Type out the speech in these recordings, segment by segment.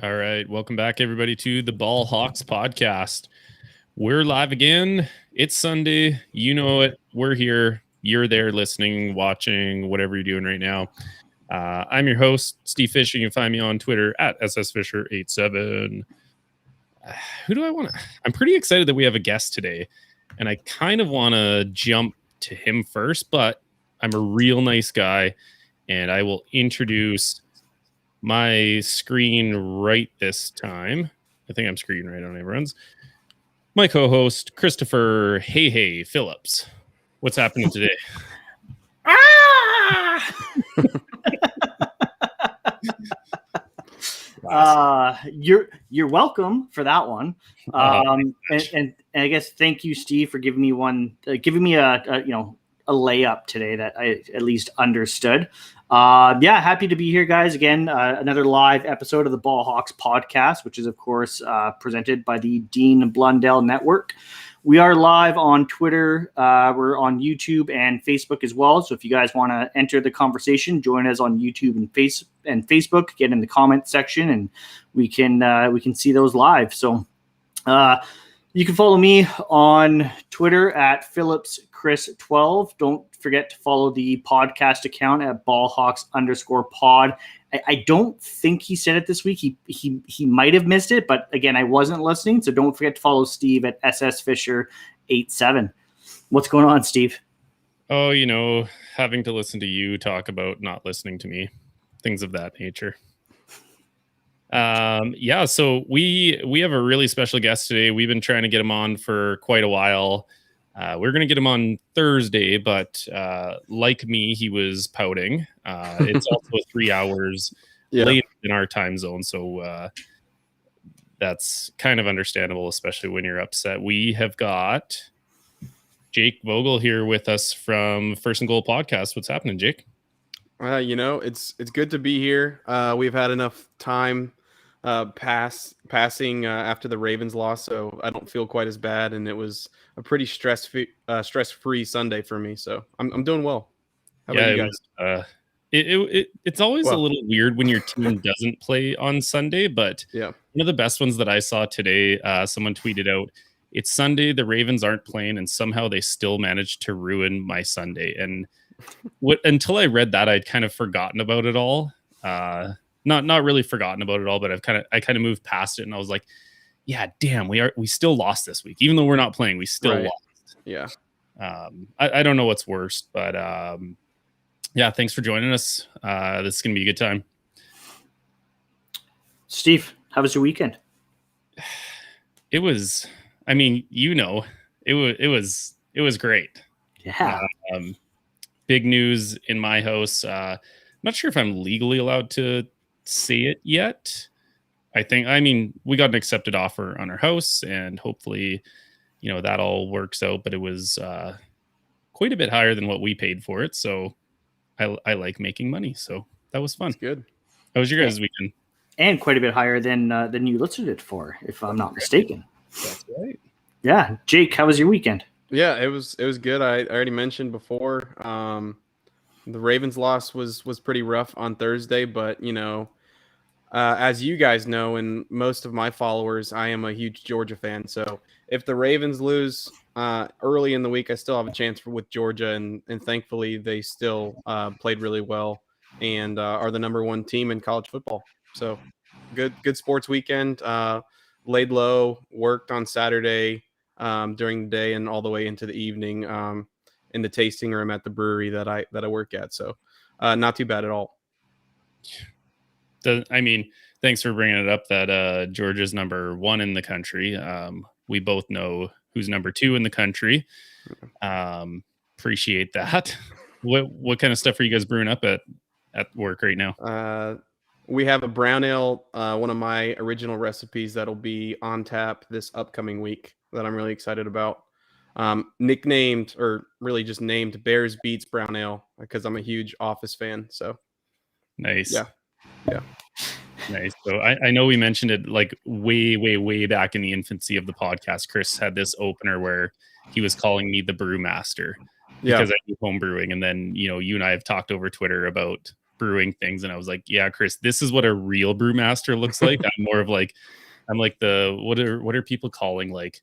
All right. Welcome back, everybody, to the Ball Hawks podcast. We're live again. It's Sunday. You know it. We're here. You're there listening, watching, whatever you're doing right now. I'm your host, Steve Fisher. You can find me on Twitter at ssfisher87. Who do I want to? I'm pretty excited that we have a guest today, and I kind of want to jump to him first, but I'm a real nice guy, and I will introduce my screen right this time. I think I'm screen right on everyone's. My co-host, Christopher Hey Phillips. What's happening today? You're welcome for that one. And I guess thank you, Steve, for giving me a layup today that I at least understood. Happy to be here, guys. Again, another live episode of the Ball Hawks podcast, which is, of course, presented by the Dean Blundell Network. We are live on Twitter. We're on YouTube and Facebook as well. So if you guys want to enter the conversation, join us on YouTube and Facebook. Get in the comment section, and we can see those live. So you can follow me on Twitter at PhillipsChris12. Don't forget to follow the podcast account at ballhawks_pod. I don't think he said it this week. He might have missed it, but again, I wasn't listening. So don't forget to follow Steve at ssfisher87. What's going on, Steve? Oh, having to listen to you talk about not listening to me, things of that nature. So we have a really special guest today. We've been trying to get him on for quite a while. We're going to get him on Thursday, but like me, he was pouting. It's also 3 hours late in our time zone, so that's kind of understandable, especially when you're upset. We have got Jacob Vogel here with us from First and Goal Podcast. What's happening, Jake? It's good to be here. We've had enough time passing after the Ravens loss, so I don't feel quite as bad, and it was a pretty stress-free Sunday for me, so I'm doing well. How about you guys? It's always a little weird when your team doesn't play on Sunday, but one of the best ones that I saw today, someone tweeted out, it's Sunday, the Ravens aren't playing, and somehow they still managed to ruin my Sunday. And until I read that, I'd kind of forgotten about it all. Not really forgotten about it all, but I kind of moved past it, and I was like, yeah, damn, we still lost this week. Even though we're not playing, we still lost. Yeah. I don't know what's worse, but thanks for joining us. This is gonna be a good time. Steve, how was your weekend? It was, it was great. Yeah. Big news in my house. Not sure if I'm legally allowed to say it yet. We got an accepted offer on our house, and hopefully, that all works out. But it was quite a bit higher than what we paid for it. So I like making money. So that was fun. That's good. How was your guys' weekend? And quite a bit higher than you listed it for, if I'm not mistaken. That's right. Yeah. Jake, how was your weekend? Yeah, it was good. I already mentioned before, the Ravens loss was pretty rough on Thursday, but as you guys know, and most of my followers, I am a huge Georgia fan. So if the Ravens lose early in the week, I still have a chance with Georgia, and thankfully they still played really well and are the number one team in college football. So good sports weekend. Laid low, worked on Saturday during the day and all the way into the evening in the tasting room at the brewery that I work at. So not too bad at all. Thanks for bringing it up that Georgia's number one in the country. We both know who's number two in the country. Appreciate that. What kind of stuff are you guys brewing up at work right now? We have a brown ale, one of my original recipes that'll be on tap this upcoming week that I'm really excited about. Nicknamed, or really just named, Bears Beats Brown Ale, because I'm a huge Office fan. So nice. Yeah. Nice. So I know we mentioned it like way back in the infancy of the podcast. Chris had this opener where he was calling me the brewmaster because I do home brewing, and then you and I have talked over Twitter about brewing things, and I was like, yeah, Chris, this is what a real brewmaster looks like. I'm more of like, I'm like the what are people calling, like,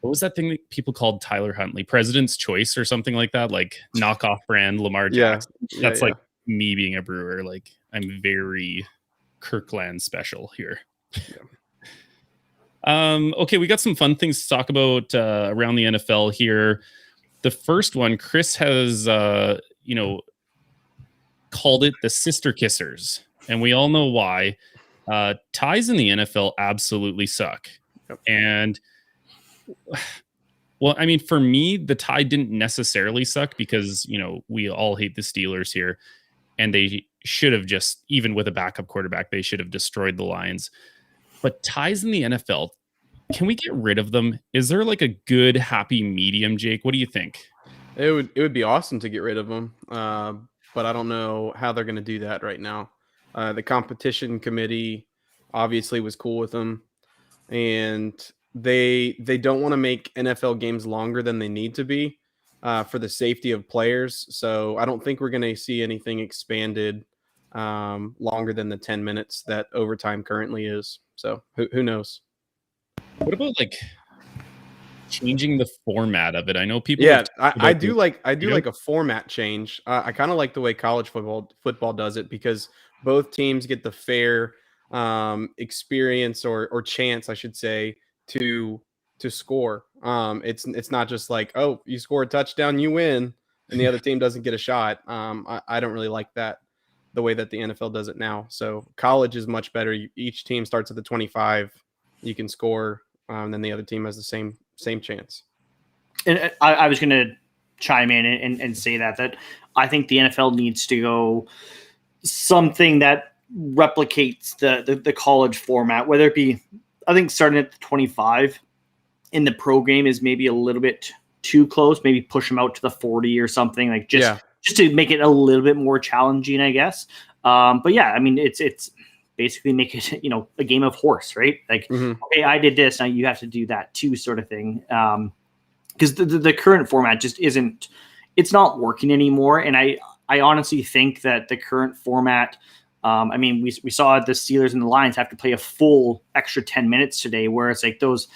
what was that thing that people called Tyler Huntley, President's Choice or something like that, like knockoff brand Lamar Jackson. That's like me being a brewer. Like, I'm very Kirkland special here. Okay, we got some fun things to talk about around the NFL here. The first one, Chris has called it the sister kissers, and we all know why. Ties in the NFL absolutely suck. Yep. And well, I mean, for me, the tie didn't necessarily suck because, we all hate the Steelers here, and they should have just, even with a backup quarterback, they should have destroyed the Lions. But ties in the NFL, can we get rid of them? Is there like a good happy medium, Jake? What do you think? It would be awesome to get rid of them, but I don't know how they're going to do that right now. The competition committee obviously was cool with them, and they don't want to make NFL games longer than they need to be for the safety of players. So I don't think we're going to see anything expanded longer than the 10 minutes that overtime currently is. So who knows? What about like changing the format of it? I know people. Yeah, I do like a format change. I kind of like the way college football does it, because both teams get the fair experience or chance, I should say, to score. It's not just like, oh, you score a touchdown, you win, and the other team doesn't get a shot. I don't really like that, the way that the NFL does it now. So college is much better. Each team starts at the 25. You can score, then the other team has the same chance. And I was going to chime in and say that I think the NFL needs to go something that replicates the college format, whether it be, I think starting at the 25 in the pro game is maybe a little bit too close, maybe push them out to the 40 or something, like just to make it a little bit more challenging, I guess. But yeah, I mean, it's basically make it, a game of horse, right? Like, okay, I did this, now you have to do that too, sort of thing. Because the current format just it's not working anymore. And I honestly think that the current format, I mean, we saw the Steelers and the Lions have to play a full extra 10 minutes today, where it's like those,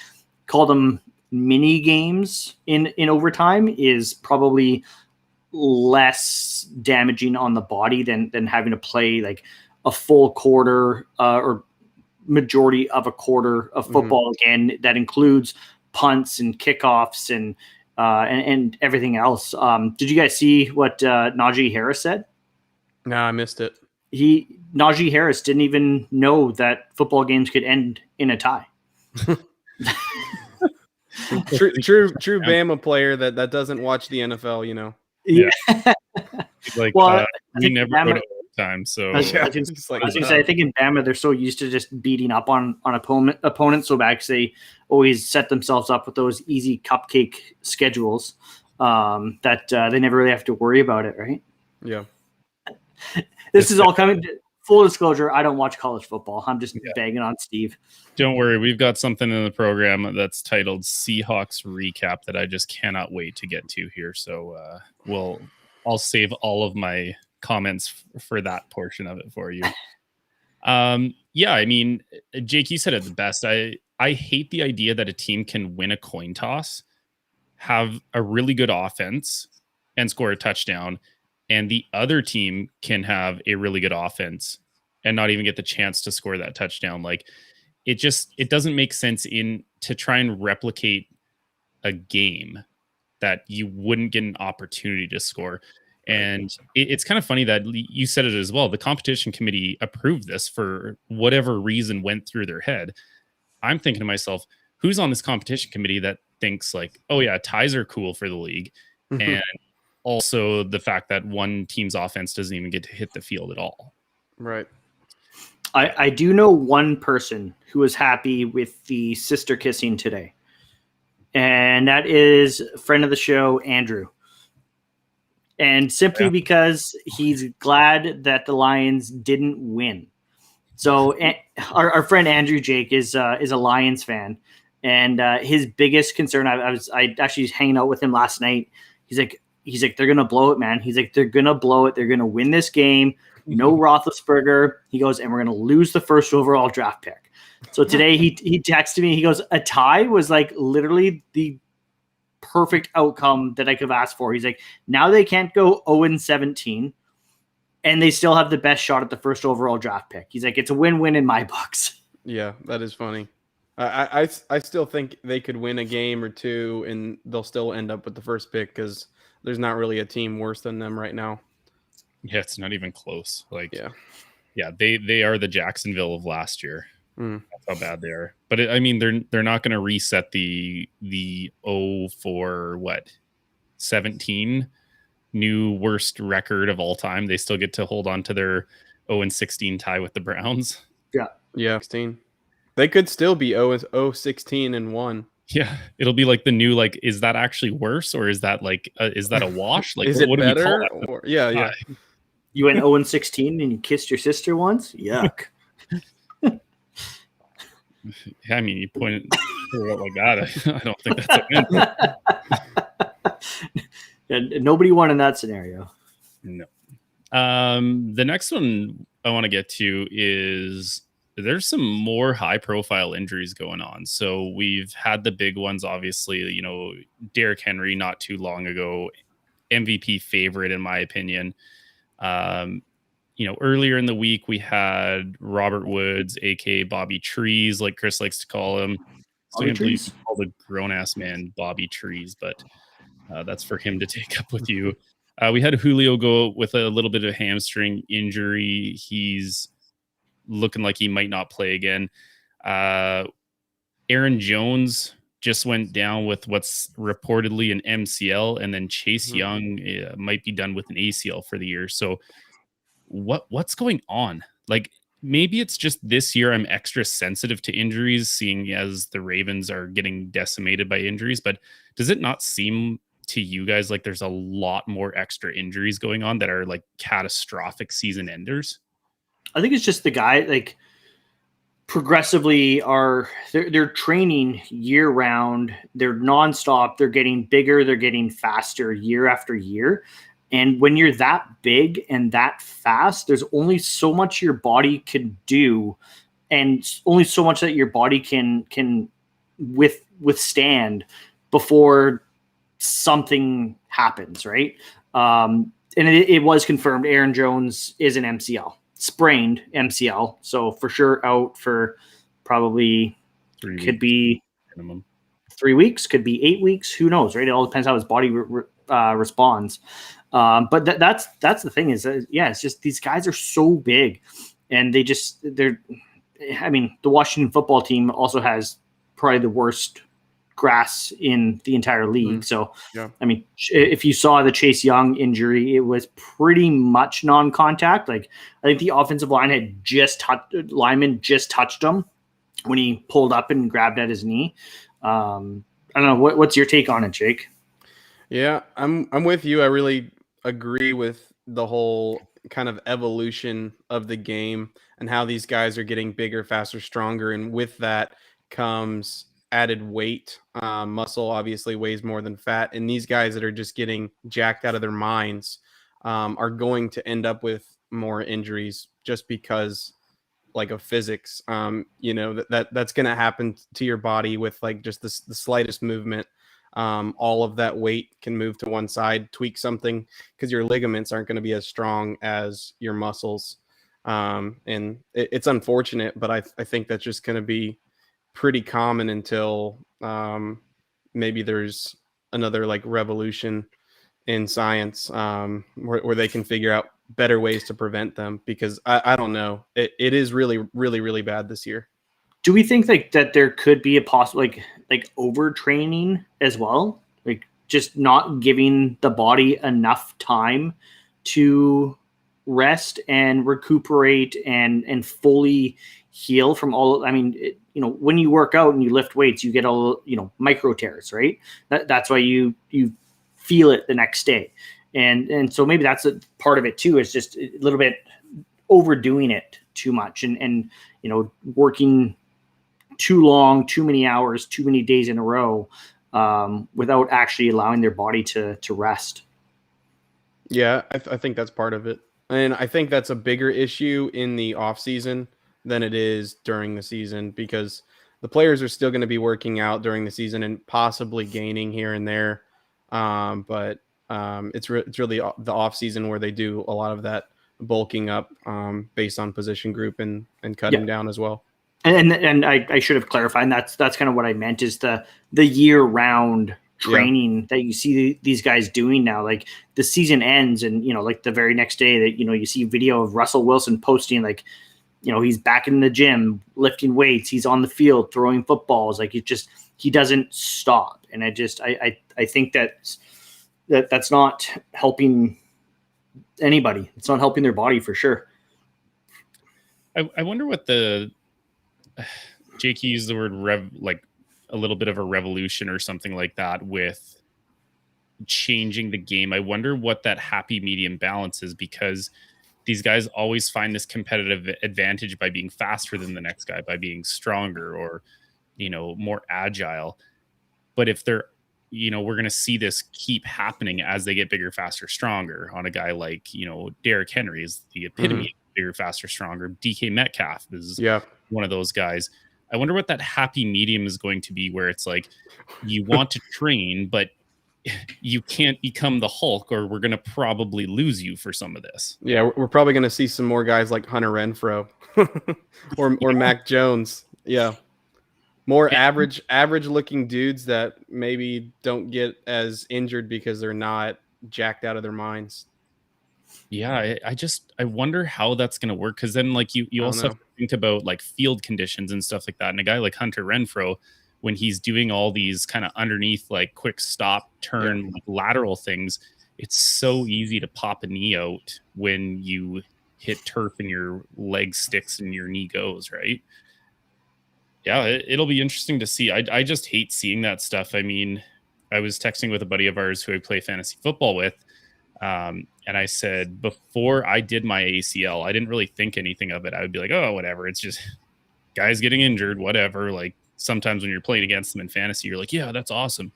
call them mini games in overtime, is probably less damaging on the body than having to play like a full quarter or majority of a quarter of football again. That includes punts and kickoffs and everything else. Did you guys see what Najee Harris said? No, I missed it. Najee Harris didn't even know that football games could end in a tie. True Bama player that doesn't watch the NFL, Yeah. Like, well, we never go to overtime, so I was gonna say, I think in Bama they're so used to just beating up on opponents so bad, because they always set themselves up with those easy cupcake schedules that they never really have to worry about it, right? Yeah. This is all coming. Full disclosure, I don't watch college football. I'm just bagging on Steve. Don't worry, we've got something in the program that's titled Seahawks Recap that I just cannot wait to get to here. So I'll save all of my comments for that portion of it for you. Yeah, I mean, Jake, you said it the best. I hate the idea that a team can win a coin toss, have a really good offense, and score a touchdown, and the other team can have a really good offense and not even get the chance to score that touchdown. Like, it doesn't make sense to try and replicate a game that you wouldn't get an opportunity to score. And it's kind of funny that you said it as well. The competition committee approved this for whatever reason went through their head. I'm thinking to myself, who's on this competition committee that thinks like, oh yeah, ties are cool for the league. And also the fact that one team's offense doesn't even get to hit the field at all. Right. I do know one person who was happy with the sister kissing today, and that is a friend of the show, Andrew. And simply because he's glad that the Lions didn't win. So our friend Andrew Jake is a Lions fan, and his biggest concern, I actually was hanging out with him last night. He's like, they're gonna blow it, man. He's like, they're gonna blow it. They're gonna win this game. no Roethlisberger. He goes, and we're going to lose the first overall draft pick. So today he texted me. He goes, a tie was like literally the perfect outcome that I could have asked for. He's like, now they can't go 0-17, and they still have the best shot at the first overall draft pick. He's like, it's a win-win in my books. Yeah, that is funny. I still think they could win a game or two, and they'll still end up with the first pick because there's not really a team worse than them right now. Yeah, it's not even close. Like, yeah, they are the Jacksonville of last year. Mm. That's how bad they are. But they're not going to reset the 17 new worst record of all time. They still get to hold on to their 0-16 tie with the Browns. Yeah, 16. They could still be 0-16-1. Yeah, it'll be like the new, like, is that actually worse, or is that like is that a wash? Like, is it what better? do we call that? Or, yeah. You went 0-16 and you kissed your sister once? Yuck. I mean, you point it like that. I don't think that's a win. And nobody won in that scenario. No. The next one I want to get to is there's some more high-profile injuries going on. So we've had the big ones, obviously. Derrick Henry not too long ago, MVP favorite in my opinion. Earlier in the week, we had Robert Woods, aka Bobby Trees, like Chris likes to call him. Still can't believe he called a grown-ass man Bobby Trees, but that's for him to take up with you. We had Julio go with a little bit of hamstring injury. He's looking like he might not play again. Aaron Jones just went down with what's reportedly an MCL, and then Chase Young might be done with an ACL for the year. So what's going on? Like, maybe it's just this year I'm extra sensitive to injuries, seeing as the Ravens are getting decimated by injuries. But does it not seem to you guys like there's a lot more extra injuries going on that are like catastrophic season enders? I think it's just the guy, like, progressively they're training year round. They're nonstop. They're getting bigger. They're getting faster year after year. And when you're that big and that fast, there's only so much your body can do, and only so much that your body can withstand before something happens, right? And it was confirmed Aaron Jones is an MCL, sprained MCL. So for sure out for probably 3 weeks, could be minimum 3 weeks, could be 8 weeks. Who knows, right? It all depends how his body responds. But that's the thing is that, it's just these guys are so big, and the Washington football team also has probably the worst grass in the entire league. So, I mean, if you saw the Chase Young injury, it was pretty much non-contact. Like, I think the offensive line lineman just touched him when he pulled up and grabbed at his knee. I don't know. What's your take on it, Jake? Yeah, I'm with you. I really agree with the whole kind of evolution of the game and how these guys are getting bigger, faster, stronger. And with that comes added weight. Muscle obviously weighs more than fat. And these guys that are just getting jacked out of their minds are going to end up with more injuries just because of physics. That's going to happen to your body with like just the slightest movement. All of that weight can move to one side, tweak something, because your ligaments aren't going to be as strong as your muscles. And it's unfortunate, but I think that's just going to be pretty common until maybe there's another like revolution in science where they can figure out better ways to prevent them, because I don't know. It is really, really, really bad this year. Do we think that there could be a possible like overtraining as well? Like just not giving the body enough time to rest and recuperate and fully heal from all. I mean, when you work out and you lift weights, you get micro tears, right? That's why you feel it the next day. And so maybe that's a part of it too, is just a little bit overdoing it too much and working too long, too many hours, too many days in a row without actually allowing their body to rest. Yeah, I think that's part of it. And I think that's a bigger issue in the off season than it is during the season, because the players are still going to be working out during the season and possibly gaining here and there. But it's really the off season where they do a lot of that bulking up based on position group and cutting down as well. And I should have clarified. And that's kind of what I meant, is the year round training that you see these guys doing now. Like the season ends, and like the very next day that you see video of Russell Wilson posting, like he's back in the gym lifting weights, he's on the field throwing footballs. Like he doesn't stop. And I think that's not helping anybody. It's not helping their body for sure. I wonder what Jake used the word like a little bit of a revolution or something like that with changing the game. I wonder what that happy medium balance is, because these guys always find this competitive advantage by being faster than the next guy, by being stronger or, more agile. But if they're, we're going to see this keep happening as they get bigger, faster, stronger on a guy like, Derrick Henry is the epitome of bigger, faster, stronger. DK Metcalf is one of those guys. I wonder what that happy medium is going to be, where it's like you want to train, but you can't become the Hulk, or we're going to probably lose you for some of this. Yeah, we're probably going to see some more guys like Hunter Renfrow or Mac Jones. Yeah. More average looking dudes that maybe don't get as injured because they're not jacked out of their minds. Yeah, I wonder how that's going to work, because then like you also have to think about like field conditions and stuff like that. And a guy like Hunter Renfrow, when he's doing all these kind of underneath like quick stop turn like lateral things, it's so easy to pop a knee out when you hit turf and your leg sticks and your knee goes, right? Yeah, it'll be interesting to see. I just hate seeing that stuff. I mean, I was texting with a buddy of ours who I play fantasy football with. And I said, before I did my ACL, I didn't really think anything of it. I would be like, oh, whatever. It's just guys getting injured, whatever. Like sometimes when you're playing against them in fantasy, you're like, yeah, that's awesome.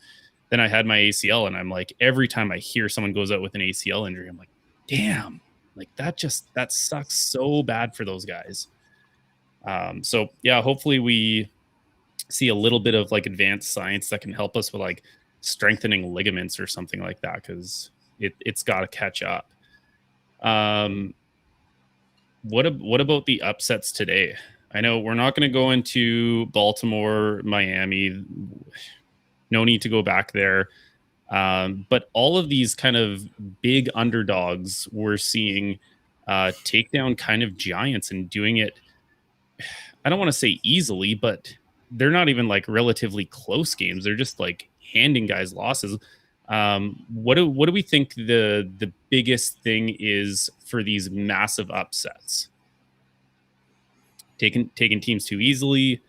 Then I had my ACL, and I'm like, every time I hear someone goes out with an ACL injury, I'm like, damn, like that sucks so bad for those guys. So yeah, hopefully we see a little bit of like advanced science that can help us with like strengthening ligaments or something like that, because it's got to catch up. What about the upsets today? I know we're not going to go into Baltimore, Miami. No need to go back there. But all of these kind of big underdogs we're seeing take down kind of giants and doing it, I don't want to say easily, but they're not even like relatively close games. They're just like handing guys losses. What do we think the biggest thing is for these massive upsets? Taking teams too easily,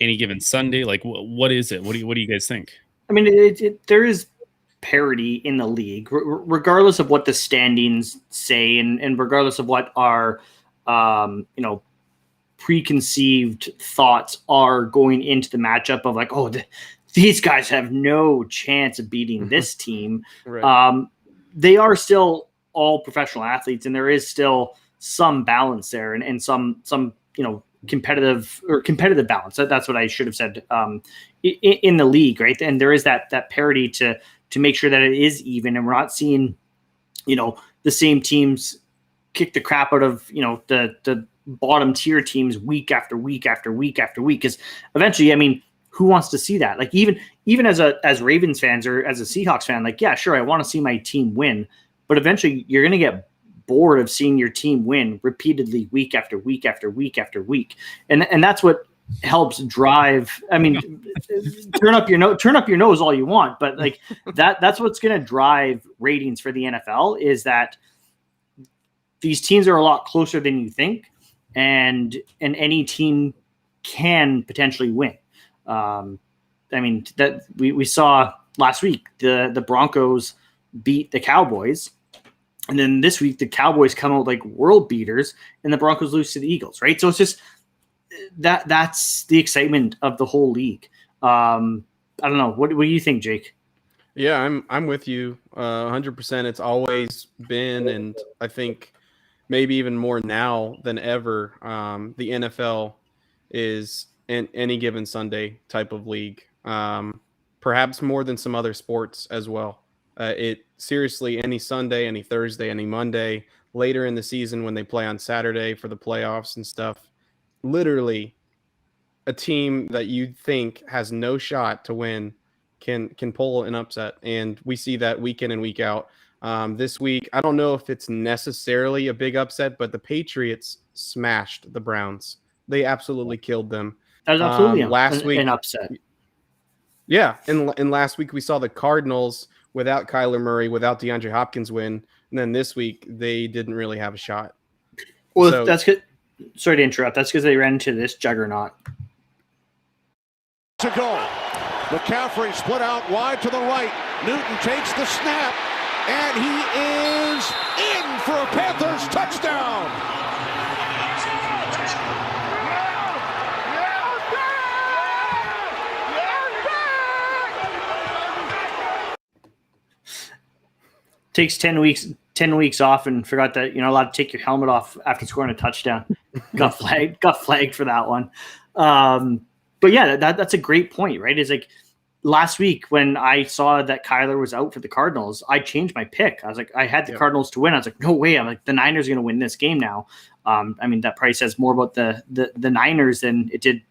any given Sunday, like what is it? What do you guys think? I mean, there is parity in the league, regardless of what the standings say, and regardless of what our preconceived thoughts are going into the matchup of like, oh, these guys have no chance of beating this team. Right. They are still all professional athletes, and there is still some balance there, and some competitive balance. That's what I should have said in the league, right? And there is that parity to make sure that it is even, and we're not seeing the same teams kick the crap out of the bottom tier teams week after week after week after week. Because eventually, I mean, who wants to see that? Like even as Ravens fans or as a Seahawks fan, like, yeah, sure, I want to see my team win, but eventually you're going to get bored of seeing your team win repeatedly week after week after week after week. And that's what helps drive. I mean, turn up your nose all you want, but like that's what's going to drive ratings for the NFL, is that these teams are a lot closer than you think, and any team can potentially win. I mean, that we saw last week, the Broncos beat the Cowboys, and then this week the Cowboys come out like world beaters and the Broncos lose to the Eagles, right? So it's just that's the excitement of the whole league. I don't know. What do you think, Jake? Yeah, I'm with you 100%. It's always been, and I think maybe even more now than ever. The NFL is in any given Sunday type of league, perhaps more than some other sports as well. It seriously, any Sunday, any Thursday, any Monday, later in the season when they play on Saturday for the playoffs and stuff, literally a team that you'd think has no shot to win can pull an upset, and we see that week in and week out. This week, I don't know if it's necessarily a big upset, but the Patriots smashed the Browns. They absolutely killed them. That was absolutely Last week, an upset. yeah, and last week we saw the Cardinals without Kyler Murray, without DeAndre Hopkins win, and then this week they didn't really have a shot. Well, So- that's good. Sorry to interrupt. That's because they ran into this juggernaut. To go. McCaffrey split out wide to the right. Newton takes the snap, and he is in for a Panthers touchdown. Takes 10 weeks off and forgot that you're not allowed to take your helmet off after scoring a touchdown. Got flagged for that one. But yeah, that's a great point, right? It's like last week when I saw that Kyler was out for the Cardinals, I changed my pick. I was like, I had the Cardinals to win. I was like, no way. I'm like, the Niners are going to win this game now. I mean, that probably says more about the Niners than it did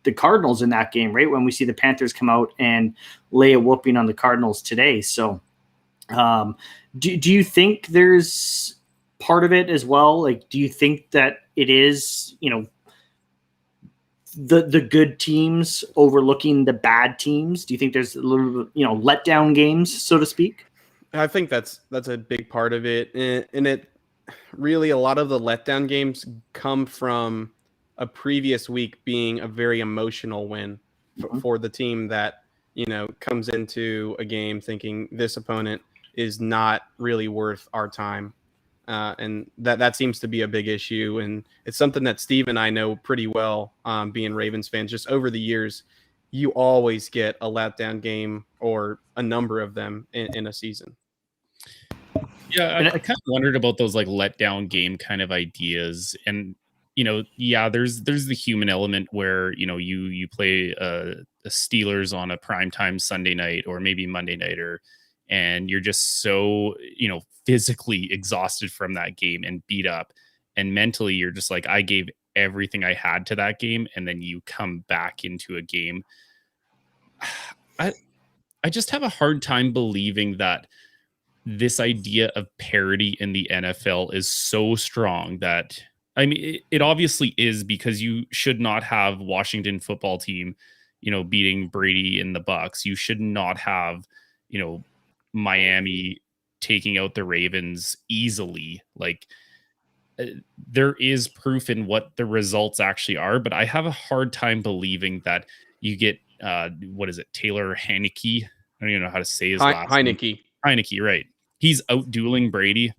the Cardinals in that game, right? When we see the Panthers come out and lay a whooping on the Cardinals today. So do you think there's part of it as well? Like, do you think that it is, the good teams overlooking the bad teams? Do you think there's a little, letdown games, so to speak? I think that's a big part of it, and it really, a lot of the letdown games come from a previous week being a very emotional win for the team that comes into a game thinking this opponent is not really worth our time, and that seems to be a big issue, and it's something that Steve and I know pretty well, being Ravens fans. Just over the years, you always get a letdown game or a number of them in a season. Yeah, I kind of wondered about those like letdown game kind of ideas, and there's the human element where you play a Steelers on a primetime Sunday night or maybe Monday night, and you're just so physically exhausted from that game and beat up, and mentally you're just like, I gave everything I had to that game, and then you come back into a game. I just have a hard time believing that this idea of parity in the NFL is so strong that, I mean, it obviously is, because you should not have Washington football team, beating Brady and the Bucks. You should not have, Miami taking out the Ravens easily. Like, there is proof in what the results actually are, but I have a hard time believing that you get, what is it? Taylor Heineke. I don't even know how to say his last name. Heineke, right. He's out dueling Brady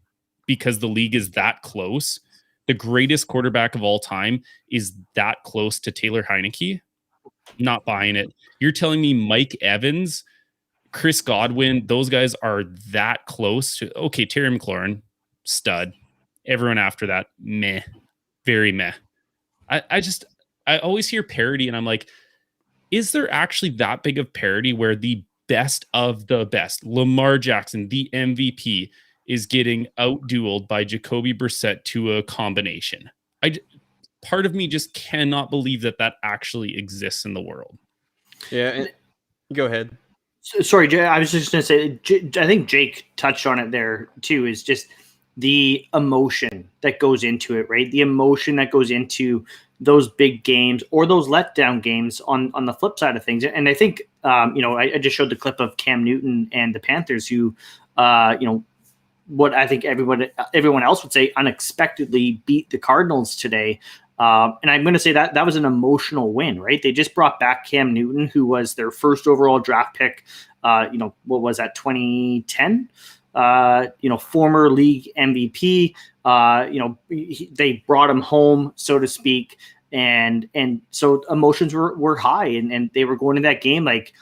because the league is that close. The greatest quarterback of all time is that close to Taylor Heineke. Not buying it. You're telling me Mike Evans, Chris Godwin, those guys are that close to, okay, Terry McLaurin, stud. Everyone after that, meh. Very meh. I always hear parity and I'm like, is there actually that big of parity where the best of the best, Lamar Jackson, the MVP, is getting out-dueled by Jacoby Brissett to a combination? Part of me just cannot believe that actually exists in the world. Yeah, go ahead. Sorry, Jay, I was just going to say, I think Jake touched on it there too, is just the emotion that goes into it, right? The emotion that goes into those big games or those letdown games on the flip side of things. And I think, I just showed the clip of Cam Newton and the Panthers who, what I think everyone else would say unexpectedly beat the Cardinals today. And I'm going to say that was an emotional win, right? They just brought back Cam Newton, who was their first overall draft pick. What was that, 2010? Former league MVP. They brought him home, so to speak, and so emotions were high, and they were going to that game like,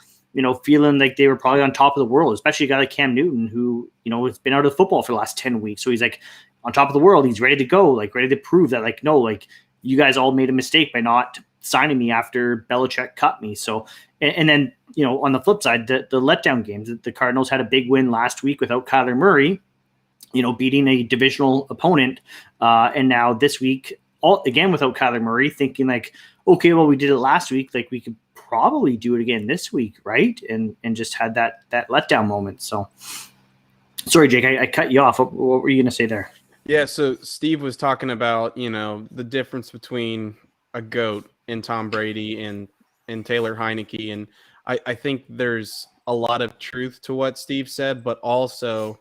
feeling like they were probably on top of the world, especially a guy like Cam Newton, who, has been out of football for the last 10 weeks. So he's like on top of the world. He's ready to go, like ready to prove that, like, no, like you guys all made a mistake by not signing me after Belichick cut me. So, and then, on the flip side, the letdown games, the Cardinals had a big win last week without Kyler Murray, beating a divisional opponent. And now this week, again, without Kyler Murray, thinking like, okay, well, we did it last week. Like we could probably do it again this week. Right. And just had that letdown moment. So sorry, Jake, I cut you off. What were you going to say there? Yeah. So Steve was talking about, the difference between a GOAT and Tom Brady and Taylor Heineke. And I think there's a lot of truth to what Steve said, but also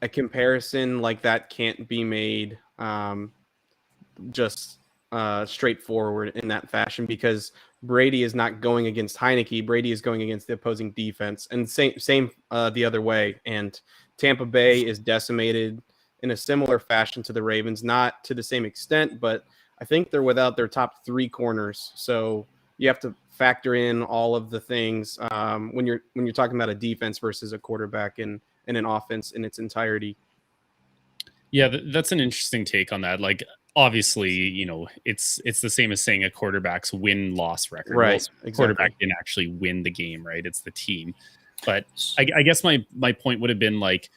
a comparison like that can't be made just straightforward in that fashion, because Brady is not going against Heineke. Brady is going against the opposing defense, and same the other way. And Tampa Bay is decimated in a similar fashion to the Ravens, not to the same extent, but I think they're without their top 3 corners. So you have to factor in all of the things when you're talking about a defense versus a quarterback and an offense in its entirety. Yeah, that's an interesting take on that. Like, obviously, it's the same as saying a quarterback's win-loss record. Right. Well, Exactly. Quarterback didn't actually win the game, right? It's the team. But I guess my point would have been like,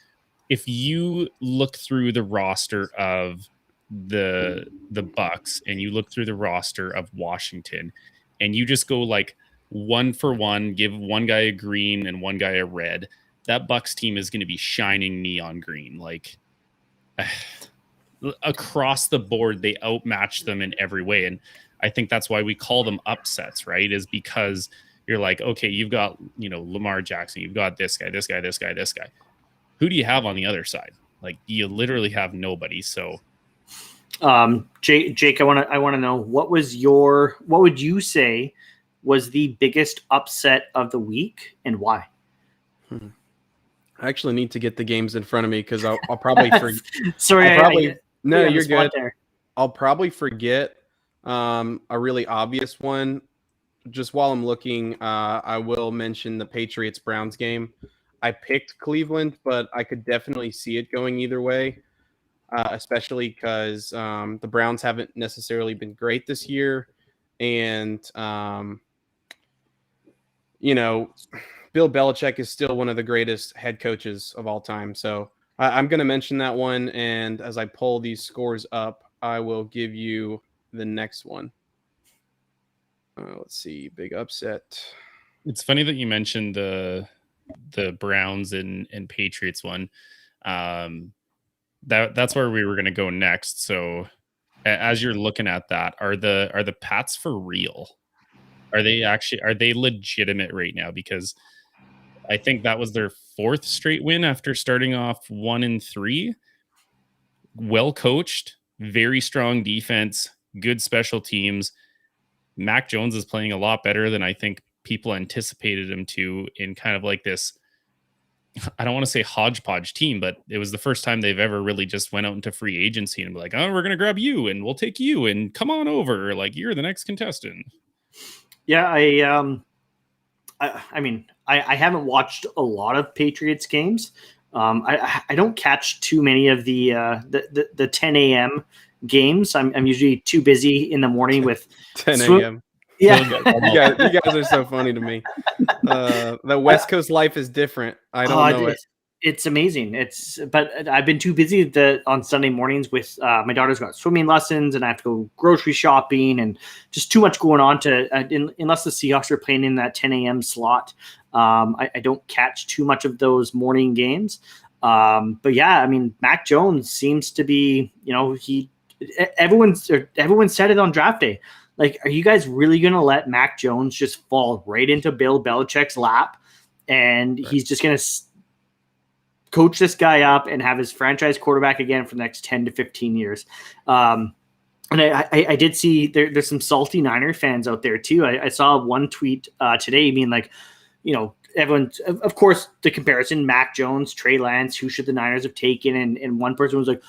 if you look through the roster of the Bucks and you look through the roster of Washington, and you just go like one for one, give one guy a green and one guy a red, that Bucks team is going to be shining neon green. Like across the board, they outmatch them in every way. And I think that's why we call them upsets, right? Is because you're like, okay, you've got, Lamar Jackson, you've got this guy, this guy, this guy, this guy. Who do you have on the other side? Like, you literally have nobody. So Jake, I want to know, what would you say was the biggest upset of the week and why? I actually need to get the games in front of me, because I'll probably forget. Sorry, No, you're good. There. I'll probably forget a really obvious one. Just while I'm looking, I will mention the Patriots-Browns game. I picked Cleveland, but I could definitely see it going either way, especially because the Browns haven't necessarily been great this year. And, Bill Belichick is still one of the greatest head coaches of all time. So I'm going to mention that one. And as I pull these scores up, I will give you the next one. Let's see. Big upset. it's funny that you mentioned the Browns and Patriots one. That's where we were going to go next. So as you're looking at that, are the Pats for real? Are they legitimate right now? Because I think that was their 4th straight win after starting off 1-3. Well coached, very strong defense, good special teams. Mac Jones is playing a lot better than I think people anticipated him to, in kind of like this, I don't want to say hodgepodge team, but it was the first time they've ever really just went out into free agency and be like, oh, we're going to grab you and we'll take you and come on over. Like, you're the next contestant. Yeah. I mean, I haven't watched a lot of Patriots games. I don't catch too many of the 10 a.m. games. I'm usually too busy in the morning with 10 a.m. Yeah, you guys are so funny to me. The West Coast life is different. I don't know it. It's amazing. But I've been too busy on Sunday mornings with my daughter's got swimming lessons and I have to go grocery shopping and just too much going on unless the Seahawks are playing in that 10 a.m. slot. I don't catch too much of those morning games. But yeah, I mean, Mac Jones seems to be, everyone said it on draft day. Like, are you guys really going to let Mac Jones just fall right into Bill Belichick's lap? And he's just going to coach this guy up and have his franchise quarterback again for the next 10 to 15 years. And I did see there's some salty Niner fans out there too. I saw one tweet today being like, everyone, of course, the comparison, Mac Jones, Trey Lance, who should the Niners have taken? And one person was like,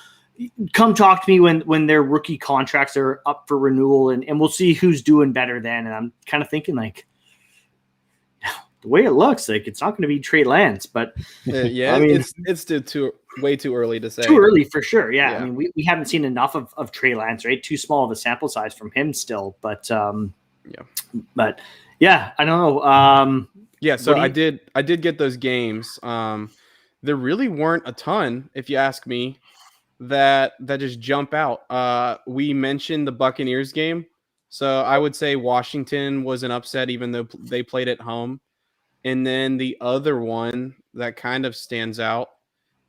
come talk to me when their rookie contracts are up for renewal and we'll see who's doing better then. And I'm kind of thinking like, the way it looks, like it's not going to be Trey Lance, but yeah, I mean, it's way too early to say. Too early for sure. Yeah. Yeah. I mean, we haven't seen enough of Trey Lance, right? Too small of a sample size from him still, but yeah, I don't know. Yeah, so I did get those games. There really weren't a ton, if you ask me, that just jump out. We mentioned the Buccaneers game, so I would say Washington was an upset, even though they played at home. And then the other one that kind of stands out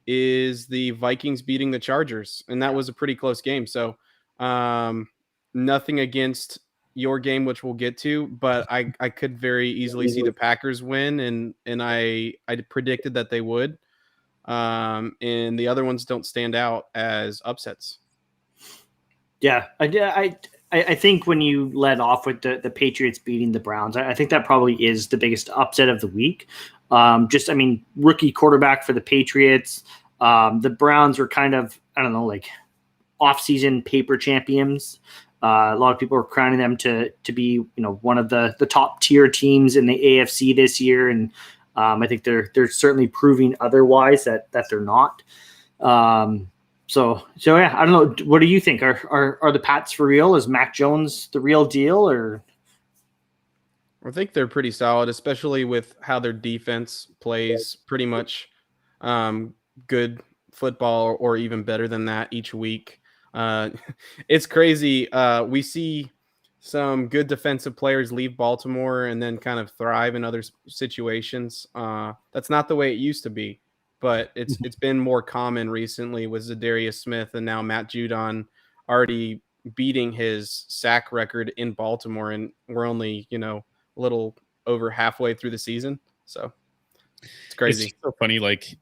is the Vikings beating the Chargers, and that was a pretty close game. So nothing against your game, which we'll get to, but I could very easily see the Packers win, and I predicted that they would. And the other ones don't stand out as upsets. Yeah, I think when you led off with the Patriots beating the Browns, I think that probably is the biggest upset of the week. Rookie quarterback for the Patriots. The Browns were kind of, I don't know, like off-season paper champions. A lot of people are crowning them to be, one of the top tier teams in the AFC this year, and I think they're certainly proving otherwise that they're not. So yeah, I don't know. What do you think? Are the Pats for real? Is Mac Jones the real deal, or? I think they're pretty solid, especially with how their defense plays pretty much good football or even better than that each week. It's crazy. We see some good defensive players leave Baltimore and then kind of thrive in other situations. That's not the way it used to be, but it's been more common recently with Zadarius Smith and now Matt Judon already beating his sack record in Baltimore, and we're only a little over halfway through the season. So it's crazy. It's so funny, like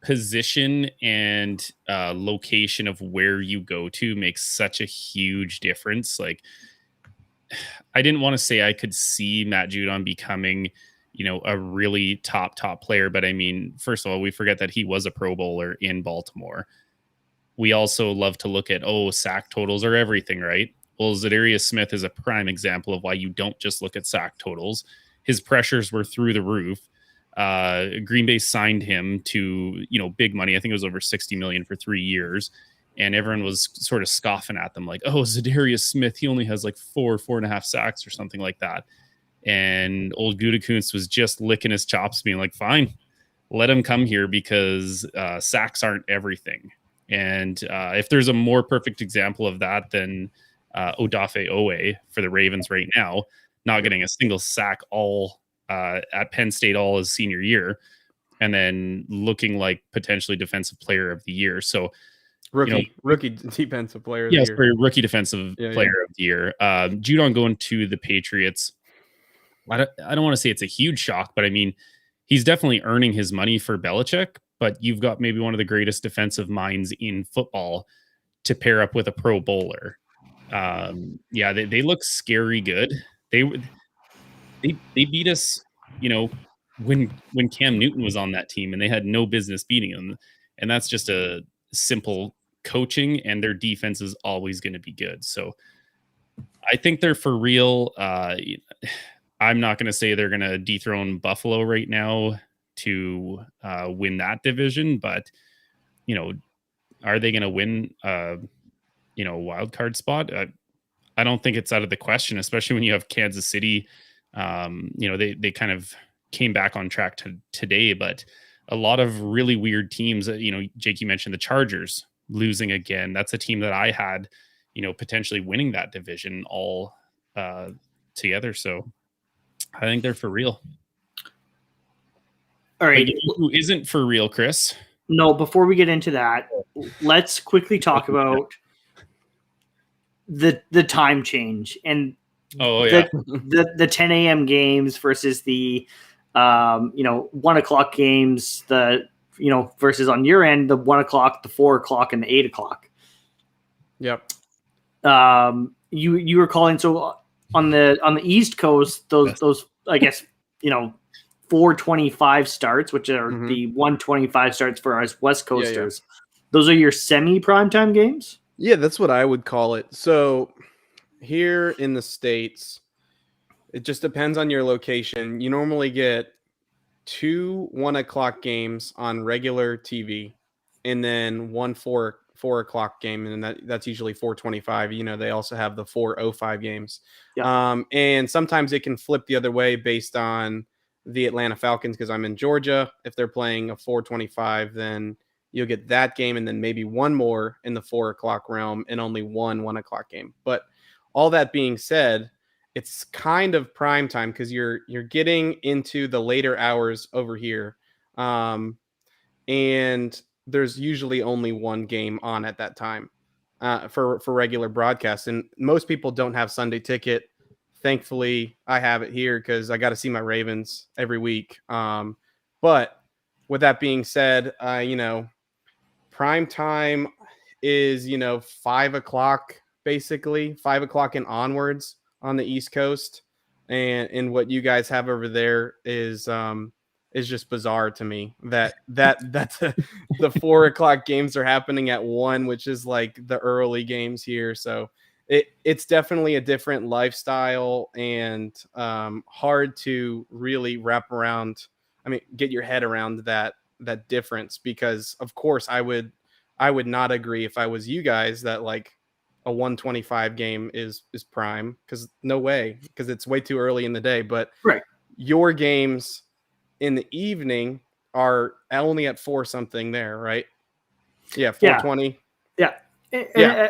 position and location of where you go to makes such a huge difference. Like, I didn't want to say I could see Matt Judon becoming, a really top player, but I mean, first of all, we forget that he was a Pro Bowler in Baltimore. We also love to look at, sack totals are everything, right? Well, Zadarius Smith is a prime example of why you don't just look at sack totals. His pressures were through the roof. Green Bay signed him to, big money. I think it was over $60 million for 3 years. And everyone was sort of scoffing at them like, Zadarius Smith, he only has like 4.5 sacks or something like that. And old Gutekunst was just licking his chops, being like, fine, let him come here because sacks aren't everything. And if there's a more perfect example of that than Odafe Owe for the Ravens right now, not getting a single sack all at Penn State all his senior year, and then looking like potentially defensive player of the year. So rookie defensive player of the year. Sorry, rookie defensive player of the year. Judon going to the Patriots. I don't want to say it's a huge shock, but I mean, he's definitely earning his money for Belichick, but you've got maybe one of the greatest defensive minds in football to pair up with a Pro Bowler. They look scary good. They beat us, when Cam Newton was on that team, and they had no business beating him. And that's just a simple coaching, and their defense is always going to be good. So I think they're for real. I'm not going to say they're going to dethrone Buffalo right now to win that division, but are they going to win wild card spot? I don't think it's out of the question, especially when you have Kansas City. They kind of came back on track today, but a lot of really weird teams. Jake, you mentioned the Chargers losing again. That's a team that I had, potentially winning that division all together. So I think they're for real. All right. Who isn't for real, Chris? No, before we get into that, let's quickly talk about the time change and the 10 a.m. games versus the 1 o'clock games, versus on your end, the 1 o'clock, the 4 o'clock, and the 8 o'clock. Yep. You were calling, so on the East Coast, those I guess 4:25 starts, which are the 1:25 starts for us West Coasters. Yeah. Those are your semi primetime games? Yeah, that's what I would call it. So here in the States, It just depends on your location. You normally get 2 1 o'clock games on regular TV, and then one 4 o'clock game, and that's usually 4:25. They also have the 4:05 games. Yeah. And sometimes it can flip the other way based on the Atlanta Falcons, because I'm in Georgia. If they're playing a 4:25, then you'll get that game, and then maybe one more in the 4 o'clock realm, and only one 1 o'clock game. But all that being said, it's kind of prime time because you're getting into the later hours over here, and there's usually only one game on at that time for regular broadcasts. And most people don't have Sunday ticket. Thankfully, I have it here because I got to see my Ravens every week. But with that being said, prime time is 5 o'clock, basically 5 o'clock and onwards on the East Coast, and what you guys have over there is just bizarre to me. That's the 4 o'clock games are happening at 1, which is like the early games here. So it's definitely a different lifestyle, and hard to really wrap around. I mean, get your head around that difference, because of course I would not agree if I was you guys that like a 1:25 game is prime, because no way, because it's way too early in the day. But Right. Your games in the evening are only at 4 something there, right? Yeah, 4:20. Yeah. Yeah.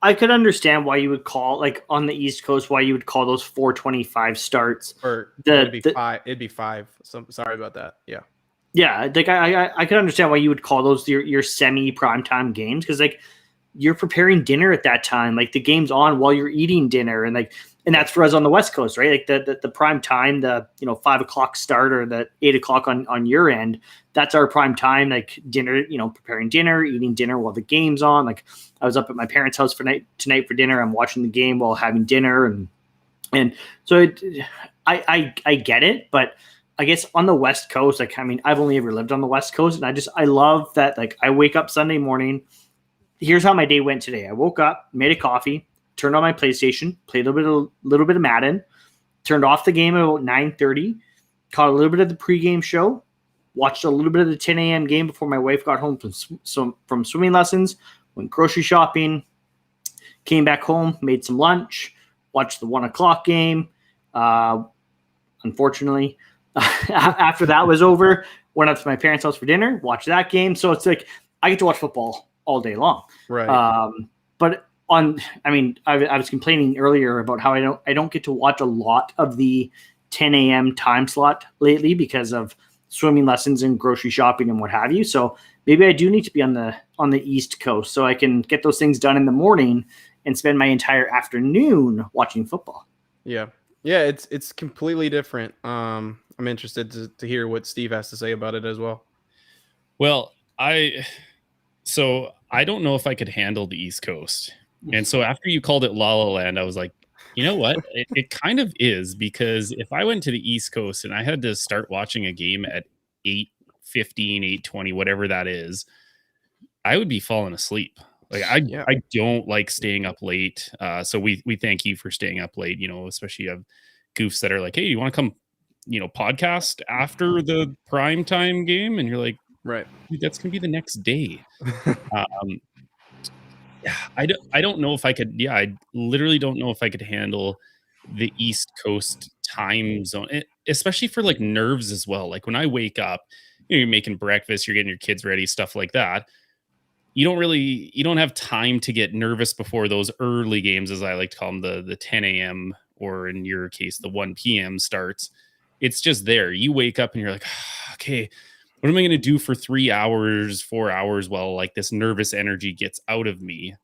I could understand why you would call, like on the East Coast, why you would call those 4:25 starts. Or it'd be 5. It'd be 5. So sorry about that. Yeah. Yeah, like I could understand why you would call those your semi primetime games, because like you're preparing dinner at that time. Like the game's on while you're eating dinner, and that's for us on the West Coast, right? Like the prime time, the 5 o'clock start or the 8 o'clock on your end. That's our prime time, like dinner. Preparing dinner, eating dinner while the game's on. Like I was up at my parents' house tonight for dinner. I'm watching the game while having dinner, and so I get it, but I guess on the West Coast, like, I mean, I've only ever lived on the West Coast, and I love that. Like I wake up Sunday morning. Here's how my day went today. I woke up, made a coffee, turned on my PlayStation, played a little bit of Madden, turned off the game at about 9:30, caught a little bit of the pregame show, watched a little bit of the 10 a.m. game before my wife got home from swimming lessons, went grocery shopping, came back home, made some lunch, watched the 1 o'clock game. Unfortunately, after that was over, went up to my parents' house for dinner, watched that game. So it's like I get to watch football all day long. Right. But I was complaining earlier about how I don't get to watch a lot of the 10 a.m. time slot lately because of swimming lessons and grocery shopping and what have you. So maybe I do need to be on the East Coast so I can get those things done in the morning and spend my entire afternoon watching football. Yeah. Yeah, it's completely different. I'm interested to hear what Steve has to say about it as well. Well, I don't know if I could handle the East Coast. And so after you called it La La Land, I was like, you know what? It kind of is, because if I went to the East Coast and I had to start watching a game at 8:15, 8:20, whatever that is, I would be falling asleep. Like I don't like staying up late. So we thank you for staying up late, especially you have goofs that are like, hey, you want to come, podcast after the prime time game? And you're like, right, dude, that's gonna be the next day. I don't know if I could. Yeah, I literally don't know if I could handle the East Coast time zone, especially for like nerves as well. Like when I wake up, you're making breakfast, you're getting your kids ready, stuff like that. You don't have time to get nervous before those early games, as I like to call them, the 10 a.m. or in your case, the 1 p.m. starts. It's just there. You wake up and you're like, okay, what am I going to do for 3 hours, 4 hours while like this nervous energy gets out of me?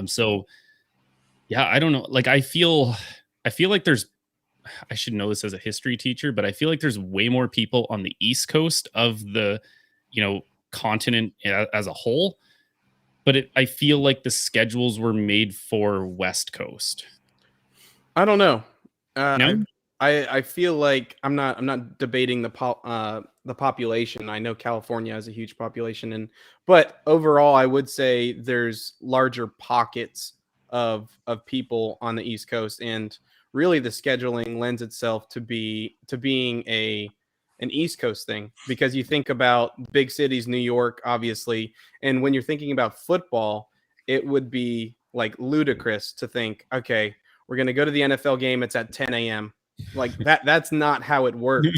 So yeah, I don't know. Like I feel like I should know this as a history teacher, but I feel like there's way more people on the East Coast of the, continent as a whole. But I feel like the schedules were made for West Coast. I don't know. No? I feel like I'm not debating the population. I know California has a huge population, but overall, I would say there's larger pockets of people on the East Coast. And really the scheduling lends itself to being an East Coast thing, because you think about big cities, New York, obviously, and when you're thinking about football, it would be like ludicrous to think, okay, we're going to go to the NFL game. It's at 10 a.m. Like that's not how it works.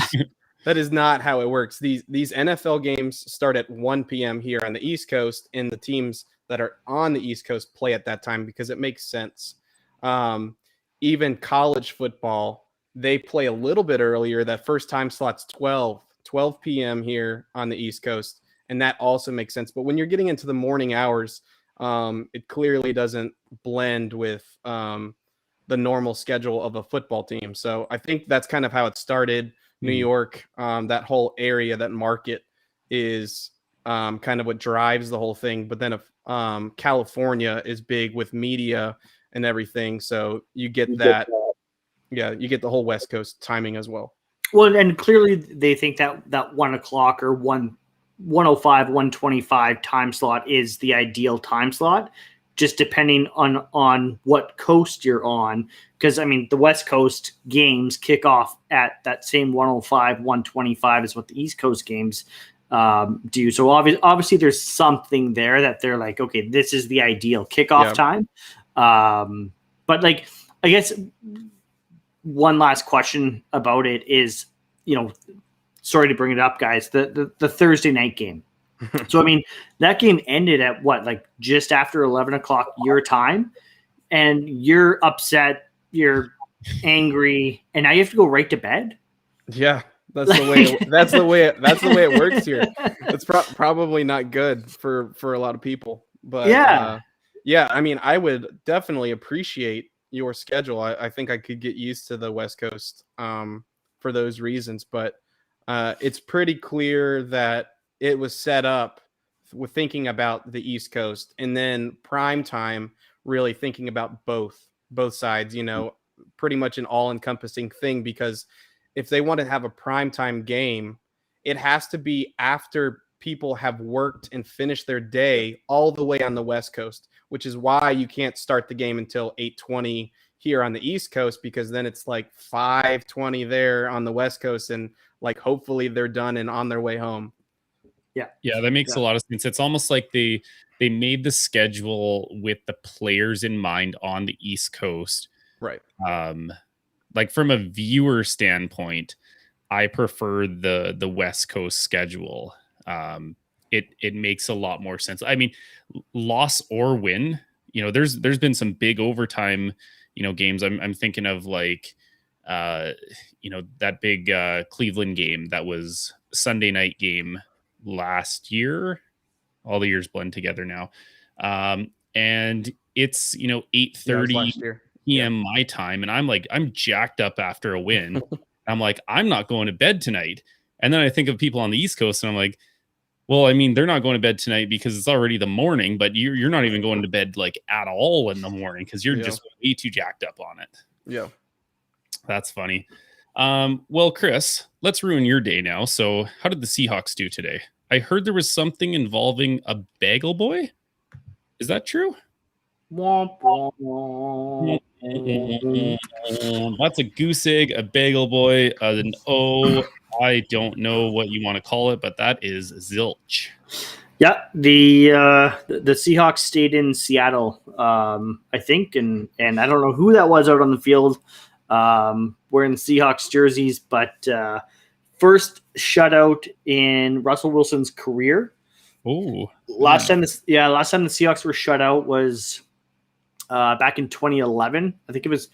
That is not how it works. These NFL games start at 1 p.m. here on the East Coast, and the teams that are on the East Coast play at that time because it makes sense. Even college football, they play a little bit earlier. That first time slot's 12 p.m. here on the East Coast, and that also makes sense. But when you're getting into the morning hours, it clearly doesn't blend with the normal schedule of a football team. So I think that's kind of how it started. New York, that whole area, that market is kind of what drives the whole thing. But then if California is big with media and everything, so you get that. Yeah, you get the whole West Coast timing as well. Well, and clearly they think that 1 o'clock or 1:05, 1:25 time slot is the ideal time slot, just depending on what coast you're on. Because, I mean, the West Coast games kick off at that same 1:05, 1:25 is what the East Coast games do. So obviously there's something there that they're like, okay, this is the ideal kickoff time. But, like, I guess one last question about it is, sorry to bring it up, guys, the Thursday night game. So, I mean, that game ended at what, like just after 11 o'clock your time, and you're upset, you're angry, and now you have to go right to bed. Yeah, that's the way it works here. It's probably not good for a lot of people, but yeah, I mean, I would definitely appreciate your schedule. I think I could get used to the West Coast for those reasons, but it's pretty clear that it was set up with thinking about the East Coast, and then prime time really thinking about both sides, pretty much an all-encompassing thing, because if they want to have a primetime game, it has to be after people have worked and finished their day all the way on the West Coast, which is why you can't start the game until 8:20 here on the East Coast, because then it's like 5:20 there on the West Coast, and like hopefully they're done and on their way home. Yeah, that makes a lot of sense. It's almost like they made the schedule with the players in mind on the East Coast. Right. Like from a viewer standpoint, I prefer the West Coast schedule. It makes a lot more sense. I mean, loss or win, there's been some big overtime, games. I'm thinking of like, that big Cleveland game that was Sunday night game last year. All the years blend together now. And it's 8:30 p.m. my time, and I'm jacked up after a win. I'm like, I'm not going to bed tonight. And then I think of people on the East Coast, and I'm like, well, I mean, they're not going to bed tonight because it's already the morning, but you're not even going to bed like at all in the morning because you're just way too jacked up on it. Yeah. That's funny. Well, Chris, let's ruin your day now. So how did the Seahawks do today? I heard there was something involving a bagel boy. Is that true? That's a goose egg, a bagel boy, I don't know what you want to call it, but that is zilch. Yeah, the Seahawks stayed in Seattle, I think, and I don't know who that was out on the field wearing the Seahawks jerseys, but first shutout in Russell Wilson's career. Oh, last time the Seahawks were shut out was back in 2011. I think it was.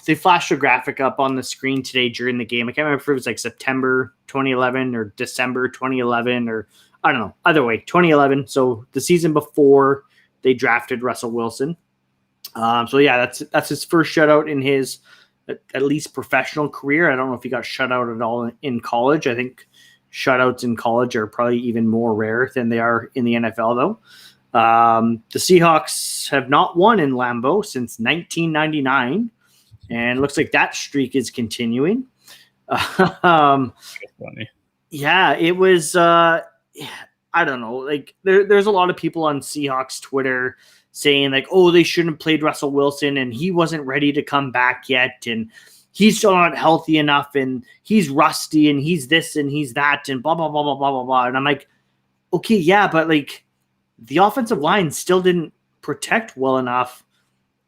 They flashed a graphic up on the screen today during the game. I can't remember if it was like September 2011 or December 2011 or I don't know. Either way, 2011. So the season before they drafted Russell Wilson. So yeah, that's his first shutout in his at least professional career. I don't know if he got shut out at all in college. I think shutouts in college are probably even more rare than they are in the NFL, though. The Seahawks have not won in Lambeau since 1999, and it looks like that streak is continuing. Funny. Yeah, it was. I don't know. Like there's a lot of people on Seahawks Twitter saying like, oh, they shouldn't have played Russell Wilson and he wasn't ready to come back yet. And he's still not healthy enough and he's rusty and he's this and he's that and blah, blah, blah, blah, blah, blah, blah. And I'm like, okay, yeah, but like the offensive line still didn't protect well enough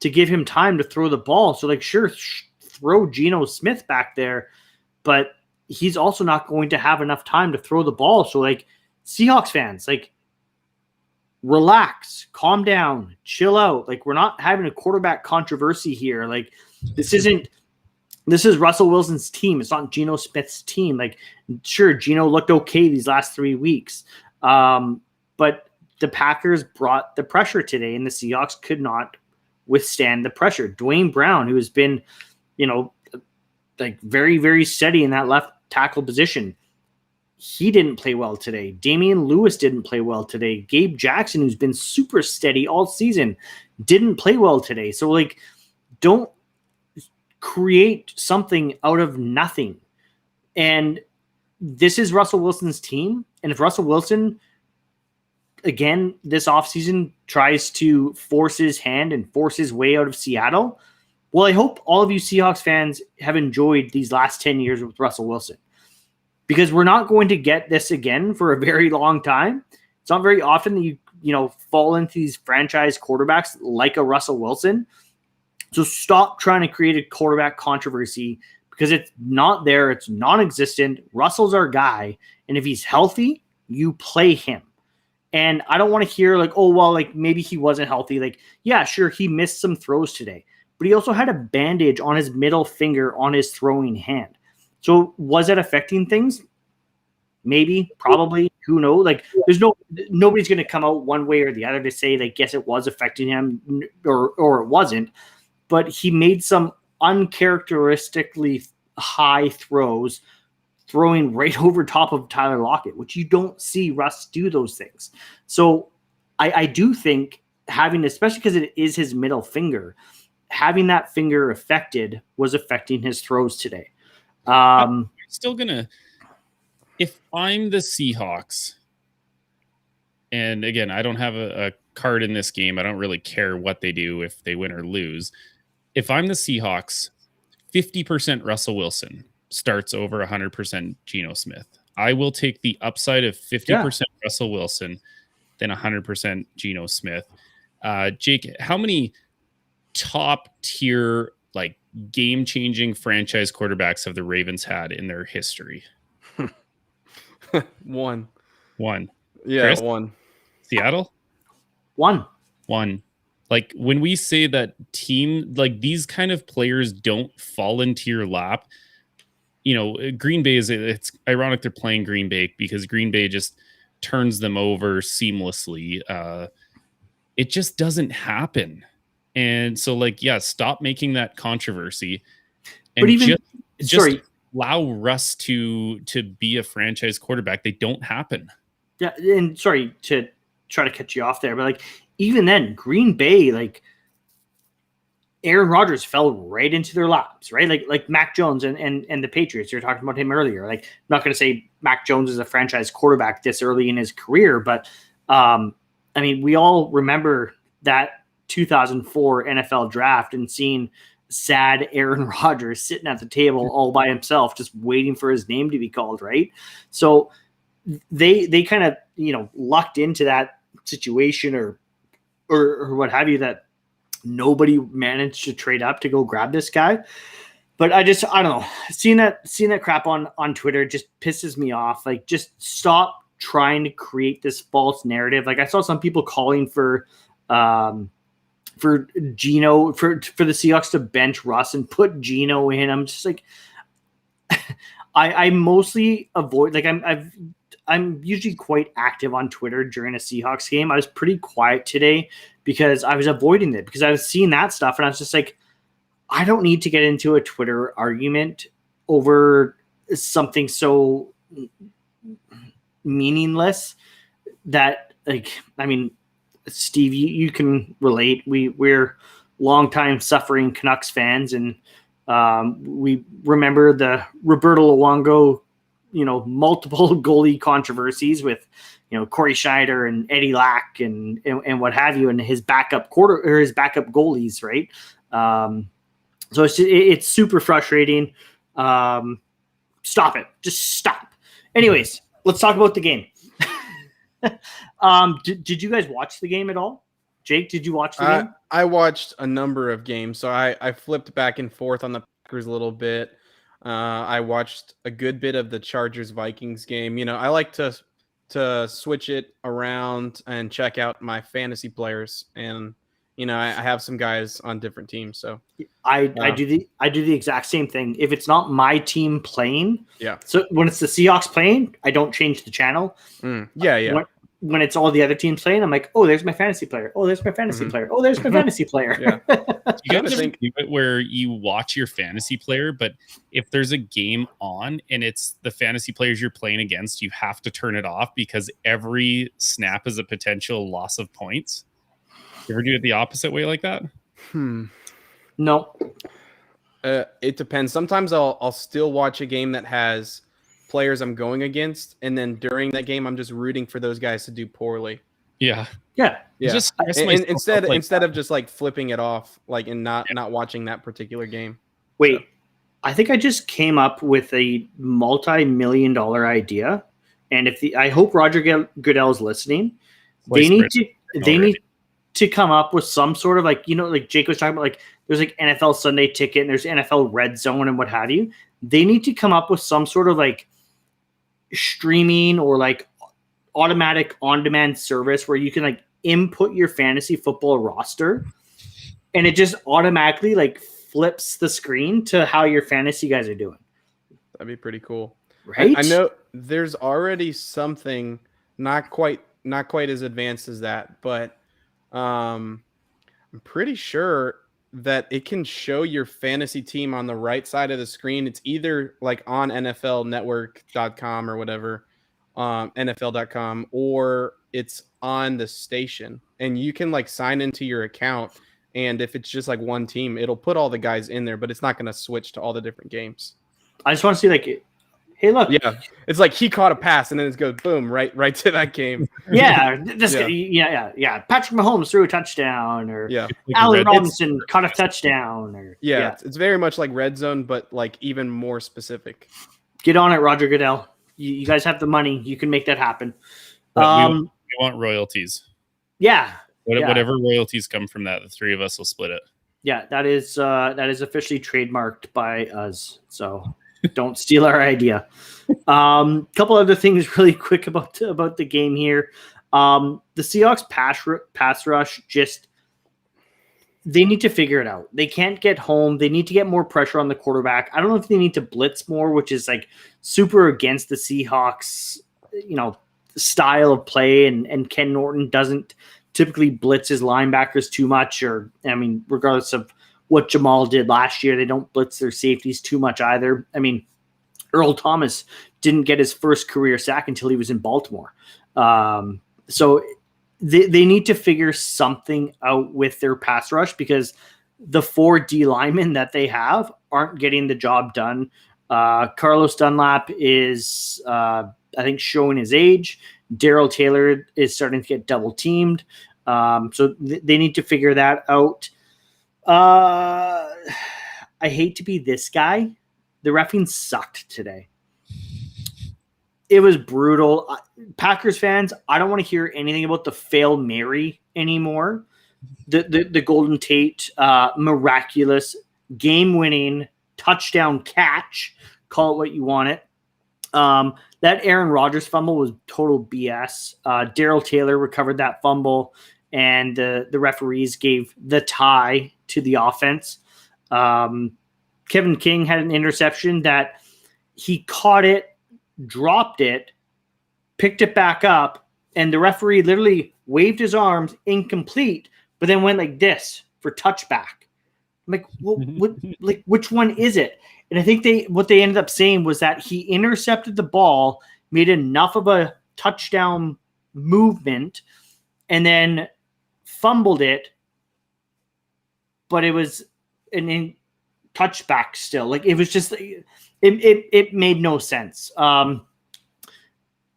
to give him time to throw the ball. So like, sure, throw Geno Smith back there, but he's also not going to have enough time to throw the ball. So like Seahawks fans, like relax, calm down, chill out. Like we're not having a quarterback controversy here. Like this is Russell Wilson's team. It's not Geno Smith's team. Like sure, Geno looked okay these last 3 weeks. But the Packers brought the pressure today and the Seahawks could not withstand the pressure. Dwayne Brown, who has been, like very, very steady in that left tackle position, he didn't play well today. Damian Lewis didn't play well today. Gabe Jackson, who's been super steady all season, didn't play well today. So like, don't create something out of nothing. And this is Russell Wilson's team. And if Russell Wilson, again, this offseason tries to force his hand and force his way out of Seattle, well, I hope all of you Seahawks fans have enjoyed these last 10 years with Russell Wilson, because we're not going to get this again for a very long time. It's not very often that you fall into these franchise quarterbacks like a Russell Wilson. So stop trying to create a quarterback controversy, because it's not there. It's non-existent. Russell's our guy. And if he's healthy, you play him. And I don't want to hear like, oh, well, like maybe he wasn't healthy. Like, yeah, sure, he missed some throws today, but he also had a bandage on his middle finger on his throwing hand. So was it affecting things? Maybe, probably, who knows? Like nobody's going to come out one way or the other to say like, yes, it was affecting him or it wasn't, but he made some uncharacteristically high throws, throwing right over top of Tyler Lockett, which you don't see Russ do those things. So I do think having, especially because it is his middle finger, having that finger affected was affecting his throws today. I'm still gonna, if I'm the Seahawks, and again, I don't have a card in this game. I don't really care what they do if they win or lose. If I'm the Seahawks, 50% Russell Wilson starts over 100% Geno Smith. I will take the upside of 50% Russell Wilson than 100% Geno Smith. Jake, how many top tier, like game-changing franchise quarterbacks have the Ravens had in their history? One. Yeah, Chris? one. Seattle? One. Like when we say that team, like these kind of players don't fall into your lap. Green Bay it's ironic they're playing Green Bay because Green Bay just turns them over seamlessly. It just doesn't happen. And so like, yeah, stop making that controversy and just allow Russ to be a franchise quarterback. They don't happen. Yeah. And sorry to try to cut you off there, but like, even then Green Bay, like Aaron Rodgers fell right into their laps, right? Like Mac Jones and the Patriots. You're talking about him earlier. Like, I'm not going to say Mac Jones is a franchise quarterback this early in his career, but I mean, we all remember that 2004 NFL draft and seeing sad Aaron Rodgers sitting at the table all by himself, just waiting for his name to be called, right? So they kind of, lucked into that situation or what have you, that nobody managed to trade up to go grab this guy. But I don't know. Seeing that crap on Twitter just pisses me off. Like, just stop trying to create this false narrative. Like, I saw some people calling for Geno for the Seahawks to bench Russ and put Geno in. I'm just like, I mostly avoid, like, I'm usually quite active on Twitter during a Seahawks game. I was pretty quiet today because I was avoiding it, because I was seeing that stuff and I was just like, I don't need to get into a Twitter argument over something so meaningless that, like, I mean, Steve, you can relate. We're longtime suffering Canucks fans, and we remember the Roberto Luongo, multiple goalie controversies with Corey Schneider and Eddie Lack and what have you, and his backup goalies, right? So it's super frustrating. Stop it. Just stop. Anyways, let's talk about the game. Did you guys watch the game at all? Jake, did you watch the game? I watched a number of games, so I flipped back and forth on the Packers a little bit. I watched a good bit of the Chargers-Vikings game. I like to switch it around and check out my fantasy players, and I have some guys on different teams. So I do the exact same thing. If it's not my team playing, yeah. So when it's the Seahawks playing, I don't change the channel. Yeah. When it's all the other teams playing, I'm like, oh, there's my fantasy player. Oh, there's my fantasy player. Oh, there's my fantasy player. Yeah. You guys ever do it where you watch your fantasy player, but if there's a game on and it's the fantasy players you're playing against, you have to turn it off because every snap is a potential loss of points? You ever do it the opposite way like that? No. It depends. Sometimes I'll still watch a game that has players I'm going against, and then during that game I'm just rooting for those guys to do poorly. Yeah. Just instead of just like flipping it off, like and not watching that particular game. Wait, I think I just came up with a multi-million-dollar idea, and I hope Roger Goodell's listening. They need to come up with some sort of like Jake was talking about, like there's like NFL Sunday Ticket and there's NFL Red Zone and what have you. They need to come up with some sort of like streaming or like automatic on-demand service where you can like input your fantasy football roster and it just automatically like flips the screen to how your fantasy guys are doing. That'd be pretty cool. Right? I know there's already something not quite as advanced as that, but I'm pretty sure that it can show your fantasy team on the right side of the screen. It's either like on NFLnetwork.com or whatever, NFL.com, or it's on the station, and you can like sign into your account. And if it's just like one team, it'll put all the guys in there, but it's not going to switch to all the different games. I just want to see like, hey, look. Yeah, it's like he caught a pass, and then it goes boom right to that game. Yeah, Patrick Mahomes threw a touchdown, or Allen Robinson caught a touchdown, or it's very much like Red Zone, but like even more specific. Get on it, Roger Goodell. You guys have the money. You can make that happen. We want royalties. Yeah. Whatever royalties come from that, the three of us will split it. Yeah, that is officially trademarked by us. So don't steal our idea. Couple other things really quick about the game here. The Seahawks pass rush, just they need to figure it out. They can't get home. They need to get more pressure on the quarterback. I don't know if they need to blitz more, which is like super against the Seahawks, style of play. And Ken Norton doesn't typically blitz his linebackers too much, regardless of what Jamal did last year, they don't blitz their safeties too much either. Earl Thomas didn't get his first career sack until he was in Baltimore. So they need to figure something out with their pass rush because the 4 D linemen that they have aren't getting the job done. Carlos Dunlap is, I think, showing his age. Darrell Taylor is starting to get double teamed. So they need to figure that out. I hate to be this guy. The reffing sucked today. It was brutal. Packers fans, I don't want to hear anything about the Fail Mary anymore. The Golden Tate miraculous game-winning touchdown catch. Call it what you want it. That Aaron Rodgers fumble was total BS. Darrell Taylor recovered that fumble, and the referees gave the tie to the offense. Kevin King had an interception that he caught it, dropped it, picked it back up, and the referee literally waved his arms incomplete, but then went like this for touchback. I'm like, which one is it? And I think what they ended up saying was that he intercepted the ball, made enough of a touchdown movement, and then fumbled it, but it was an touchback still. Like it was just it made no sense.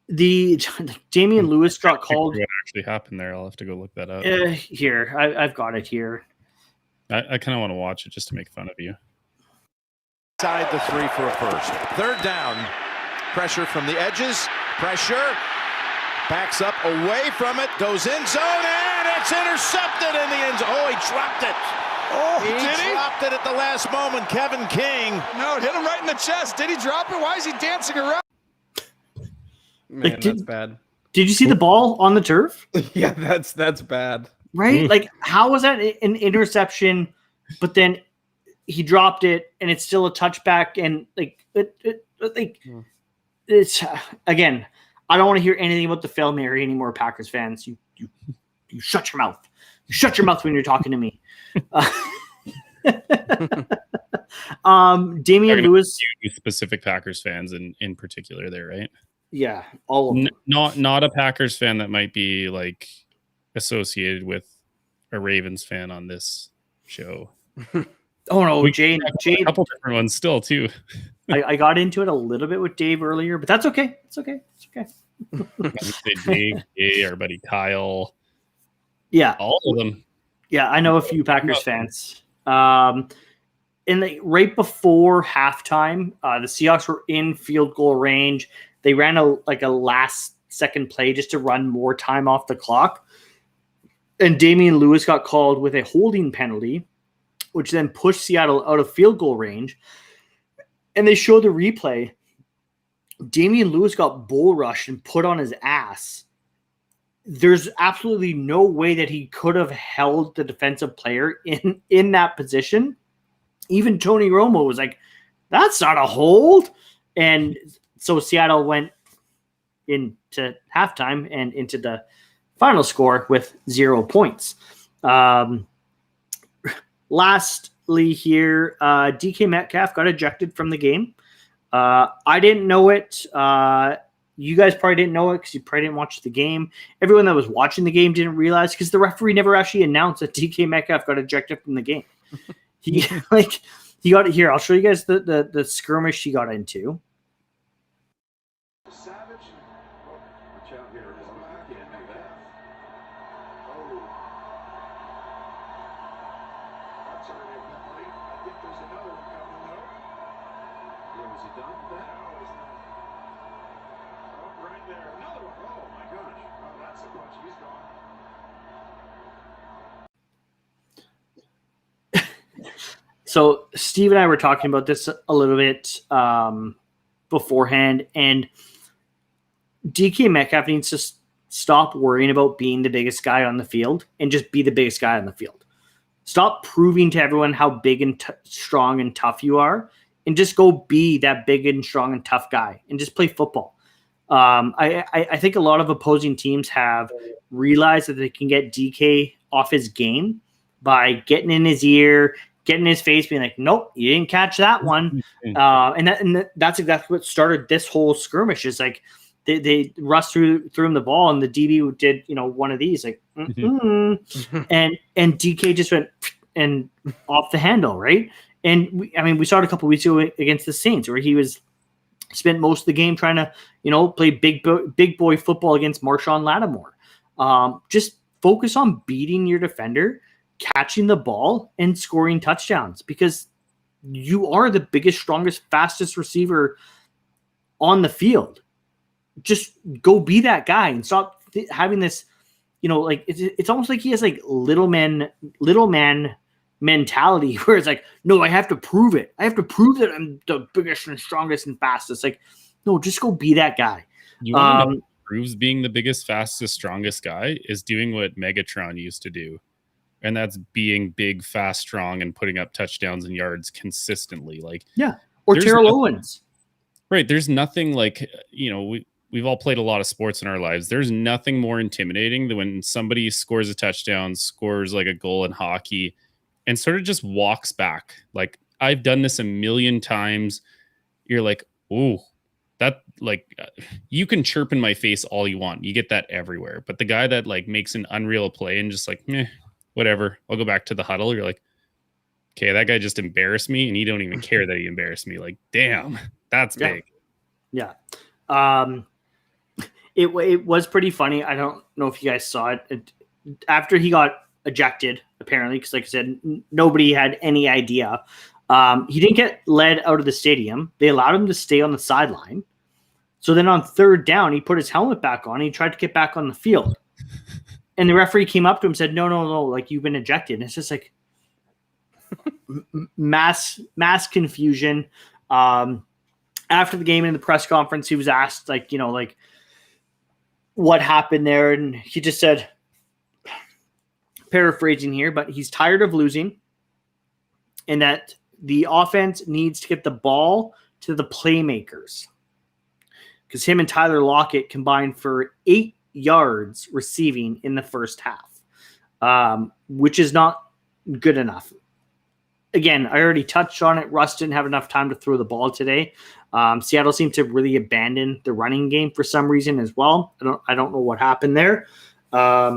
The Damian Lewis got called. What actually happened there? I'll have to go look that up. Here, I've got it here. I kind of want to watch it just to make fun of you. Side the 3 for a first. Third down. Pressure from the edges. Pressure. Backs up away from it. Goes in zone and it's intercepted in the end zone. Oh, he dropped it. Oh, He dropped it at the last moment. Kevin King. No, it hit him right in the chest. Did he drop it? Why is he dancing around? Man, that's bad. Did you see the ball on the turf? Yeah, that's bad. Right? Like, how was that an interception? But then he dropped it, and it's still a touchback. And it's again. I don't want to hear anything about the Fail Mary anymore, Packers fans. You shut your mouth. You shut your mouth when you're talking to me. Damian Lewis. Specific Packers fans in particular there, right? Yeah, all of them. Not a Packers fan that might be like associated with a Ravens fan on this show. Oh no, Jane. A couple different ones still too. I got into it a little bit with Dave earlier, but that's okay. It's okay. Dave, our buddy Kyle. Yeah, all of them. Yeah, I know a few Packers fans. Right before halftime, the Seahawks were in field goal range. They ran a last second play just to run more time off the clock. And Damian Lewis got called with a holding penalty, which then pushed Seattle out of field goal range. And they showed the replay. Damian Lewis got bull rushed and put on his ass. There's absolutely no way that he could have held the defensive player in that position. Even Tony Romo was like, that's not a hold. And so Seattle went into halftime and into the final score with 0 points. Lastly here, DK Metcalf got ejected from the game. I didn't know it. You guys probably didn't know it because you probably didn't watch the game. Everyone that was watching the game didn't realize because the referee never actually announced that DK Metcalf got ejected from the game. He got it here. I'll show you guys the skirmish he got into. Savage. Oh, watch out here. I can't do that. Oh. That's already a penalty. I think there's another one coming though. Yeah, was he done with that? No, he's not. Oh, right there. Another one. Oh my gosh. Oh, that's a bunch. He's gone. So Steve and I were talking about this a little bit beforehand, and DK Metcalf needs to stop worrying about being the biggest guy on the field and just be the biggest guy on the field. Stop proving to everyone how big and strong and tough you are, and just go be that big and strong and tough guy and just play football. I think a lot of opposing teams have realized that they can get DK off his game by getting in his ear, getting in his face, being like, nope, you didn't catch that one. And that's exactly what started this whole skirmish. Is like they rushed through him the ball, and the DB did, one of these, like, and DK just went and off the handle, right? And we saw it a couple weeks ago against the Saints, where he spent most of the game trying to, play big boy football against Marshawn Lattimore. Just focus on beating your defender, catching the ball, and scoring touchdowns, because you are the biggest, strongest, fastest receiver on the field. Just go be that guy and stop having this, it's almost like he has like little man mentality, where it's like, no, I have to prove it. I have to prove that I'm the biggest and strongest and fastest. Like, no, just go be that guy. You want to know what proves being the biggest, fastest, strongest guy is doing what Megatron used to do. And that's being big, fast, strong, and putting up touchdowns and yards consistently. Like, yeah. Or Terrell Owens. Right. There's nothing like, we've all played a lot of sports in our lives. There's nothing more intimidating than when somebody scores a touchdown, scores like a goal in hockey, and sort of just walks back. Like, I've done this a million times. You're like, ooh, that, like, you can chirp in my face all you want. You get that everywhere. But the guy that like makes an unreal play and just like, whatever, I'll go back to the huddle. You're like, okay, that guy just embarrassed me, and you don't even care that he embarrassed me. Like, damn, that's big. Yeah. It was pretty funny. I don't know if you guys saw it. After he got ejected, apparently, because like I said, nobody had any idea. He didn't get led out of the stadium. They allowed him to stay on the sideline. So then on third down, he put his helmet back on. He tried to get back on the field. And the referee came up to him and said, no, like you've been ejected. And it's just like mass confusion. After the game in the press conference, he was asked, like, what happened there. And he just said, paraphrasing here, but he's tired of losing and that the offense needs to get the ball to the playmakers. Because him and Tyler Lockett combined for 8 yards receiving in the first half, which is not good enough. Again, I already touched on it. Russ didn't have enough time to throw the ball today. Seattle seemed to really abandon the running game for some reason as well. I don't know what happened there. I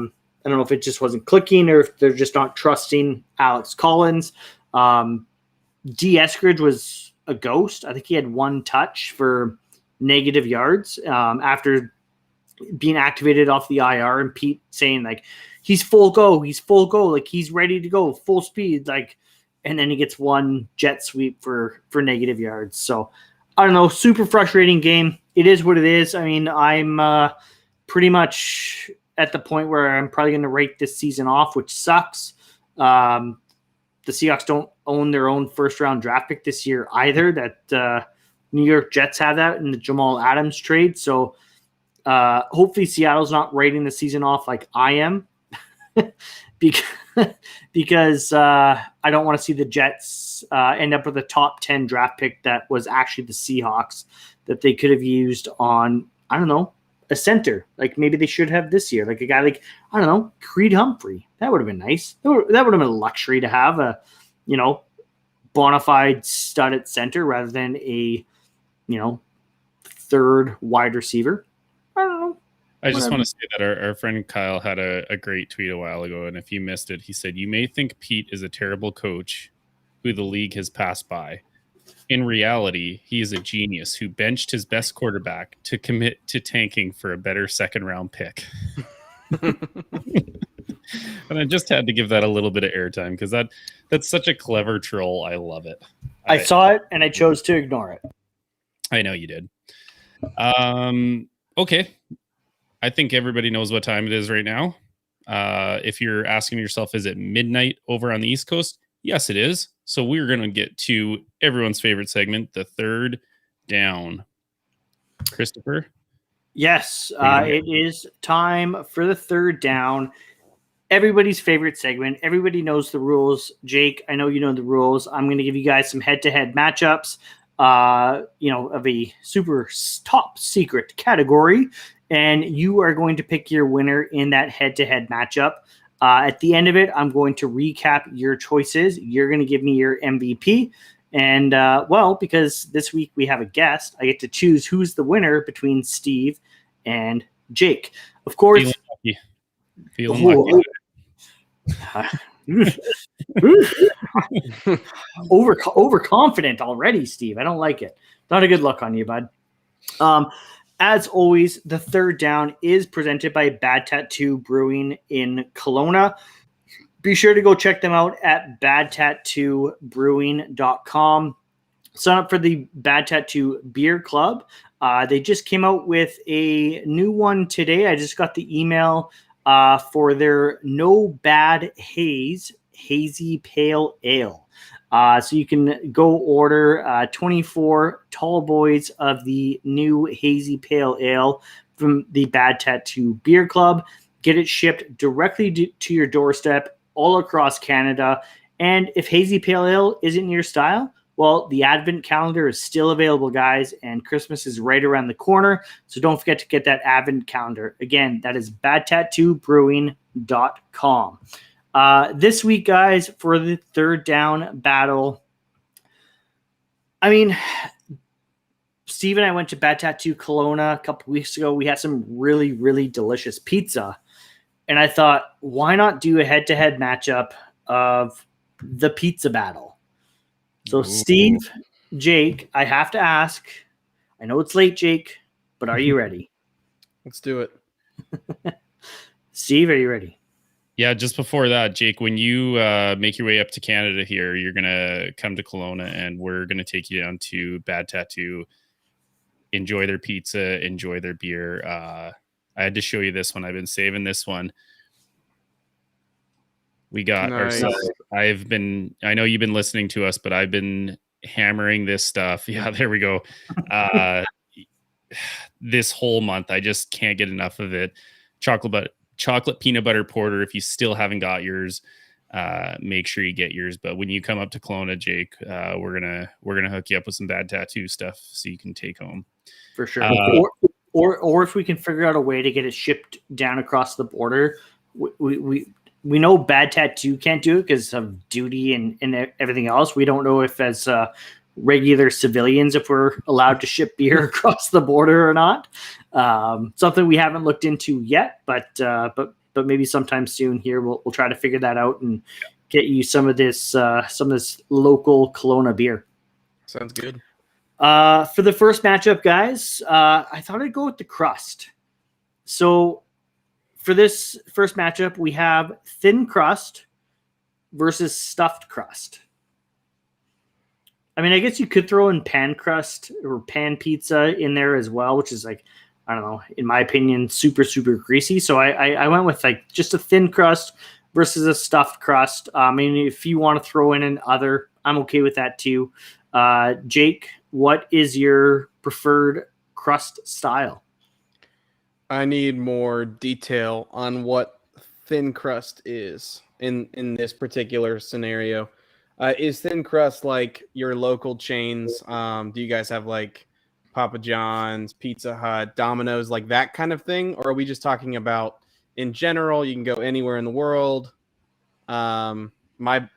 don't know if it just wasn't clicking or if they're just not trusting Alex Collins. D. Eskridge was a ghost. I think he had 1 touch for negative yards after being activated off the IR, and Pete saying like he's full go, like he's ready to go full speed, like, and then he gets 1 jet sweep for negative yards. So I don't know, super frustrating game. It is what it is. I mean, I'm pretty much at the point where I'm probably going to rate this season off, which sucks. The Seahawks don't own their own first-round draft pick this year either. That New York Jets have that in the Jamal Adams trade. So hopefully Seattle's not rating the season off like I am, because I don't want to see the Jets end up with a top 10 draft pick that was actually the Seahawks that they could have used on, I don't know, a center. Like maybe they should have this year, like a guy like, I don't know, Creed Humphrey. That would have been nice. That would have been a luxury to have a, bona fide stud at center rather than a, third wide receiver. I don't know. I just want to say that our friend Kyle had a great tweet a while ago, and if you missed it, he said, "You may think Pete is a terrible coach who the league has passed by. In reality, he is a genius who benched his best quarterback to commit to tanking for a better second-round pick." And I just had to give that a little bit of airtime because that's such a clever troll. I love it. I saw it, and I chose to ignore it. I know you did. Okay. I think everybody knows what time it is right now. If you're asking yourself, is it midnight over on the East Coast? Yes, it is. So we're going to get to everyone's favorite segment, the third down. Christopher? Yes, it is time for the third down. Everybody's favorite segment. Everybody knows the rules. Jake, I know you know the rules. I'm going to give you guys some head-to-head matchups, of a super top secret category, and you are going to pick your winner in that head-to-head matchup. At the end of it, I'm going to recap your choices. You're going to give me your MVP. And, because this week we have a guest, I get to choose who's the winner between Steve and Jake. Of course. Feeling lucky. Overconfident already, Steve. I don't like it. Not a good look on you, bud. As always, the third down is presented by Bad Tattoo Brewing in Kelowna. Be sure to go check them out at badtattoobrewing.com. Sign up for the Bad Tattoo Beer Club. They just came out with a new one today. I just got the email for their No Bad Hazy Pale Ale. So you can go order 24 tall boys of the new Hazy Pale Ale from the Bad Tattoo Beer Club. Get it shipped directly to your doorstep all across Canada. And if Hazy Pale Ale isn't your style, well, the Advent calendar is still available, guys, and Christmas is right around the corner. So don't forget to get that Advent calendar. Again, that is badtattoobrewing.com. This week, guys, for the third down battle, I mean, Steve and I went to Bad Tattoo Kelowna a couple weeks ago. We had some really, really delicious pizza. And I thought, why not do a head-to-head matchup of the pizza battle? So, Steve, Jake, I have to ask. I know it's late, Jake, but are you ready? Let's do it. Steve, are you ready? Yeah, just before that, Jake, when you make your way up to Canada here, you're going to come to Kelowna and we're going to take you down to Bad Tattoo, enjoy their pizza, enjoy their beer. I had to show you this one. I've been saving this one. We got ourselves. I know you've been listening to us, but I've been hammering this stuff. Yeah, there we go. This whole month, I just can't get enough of it. Chocolate peanut butter porter. If you still haven't got yours, make sure you get yours. But when you come up to Kelowna, Jake, we're gonna hook you up with some Bad Tattoo stuff so you can take home for sure. Or if we can figure out a way to get it shipped down across the border, we know Bad Tattoo can't do it because of duty and everything else. We don't know if as regular civilians, if we're allowed to ship beer across the border or not. Something we haven't looked into yet, but maybe sometime soon here we'll try to figure that out and get you some of this local Kelowna beer. Sounds good. For the first matchup, guys, I thought I'd go with the crust. So for this first matchup, we have thin crust versus stuffed crust. I mean, I guess you could throw in pan crust or pan pizza in there as well, which is like, I don't know, in my opinion, super, super greasy. So I went with like just a thin crust versus a stuffed crust. I mean, if you want to throw in an other, I'm okay with that too. Jake, what is your preferred crust style? I need more detail on what thin crust is in this particular scenario. Is thin crust like your local chains? Do you guys have like Papa John's, Pizza Hut, Domino's, like that kind of thing? Or are we just talking about in general, you can go anywhere in the world? The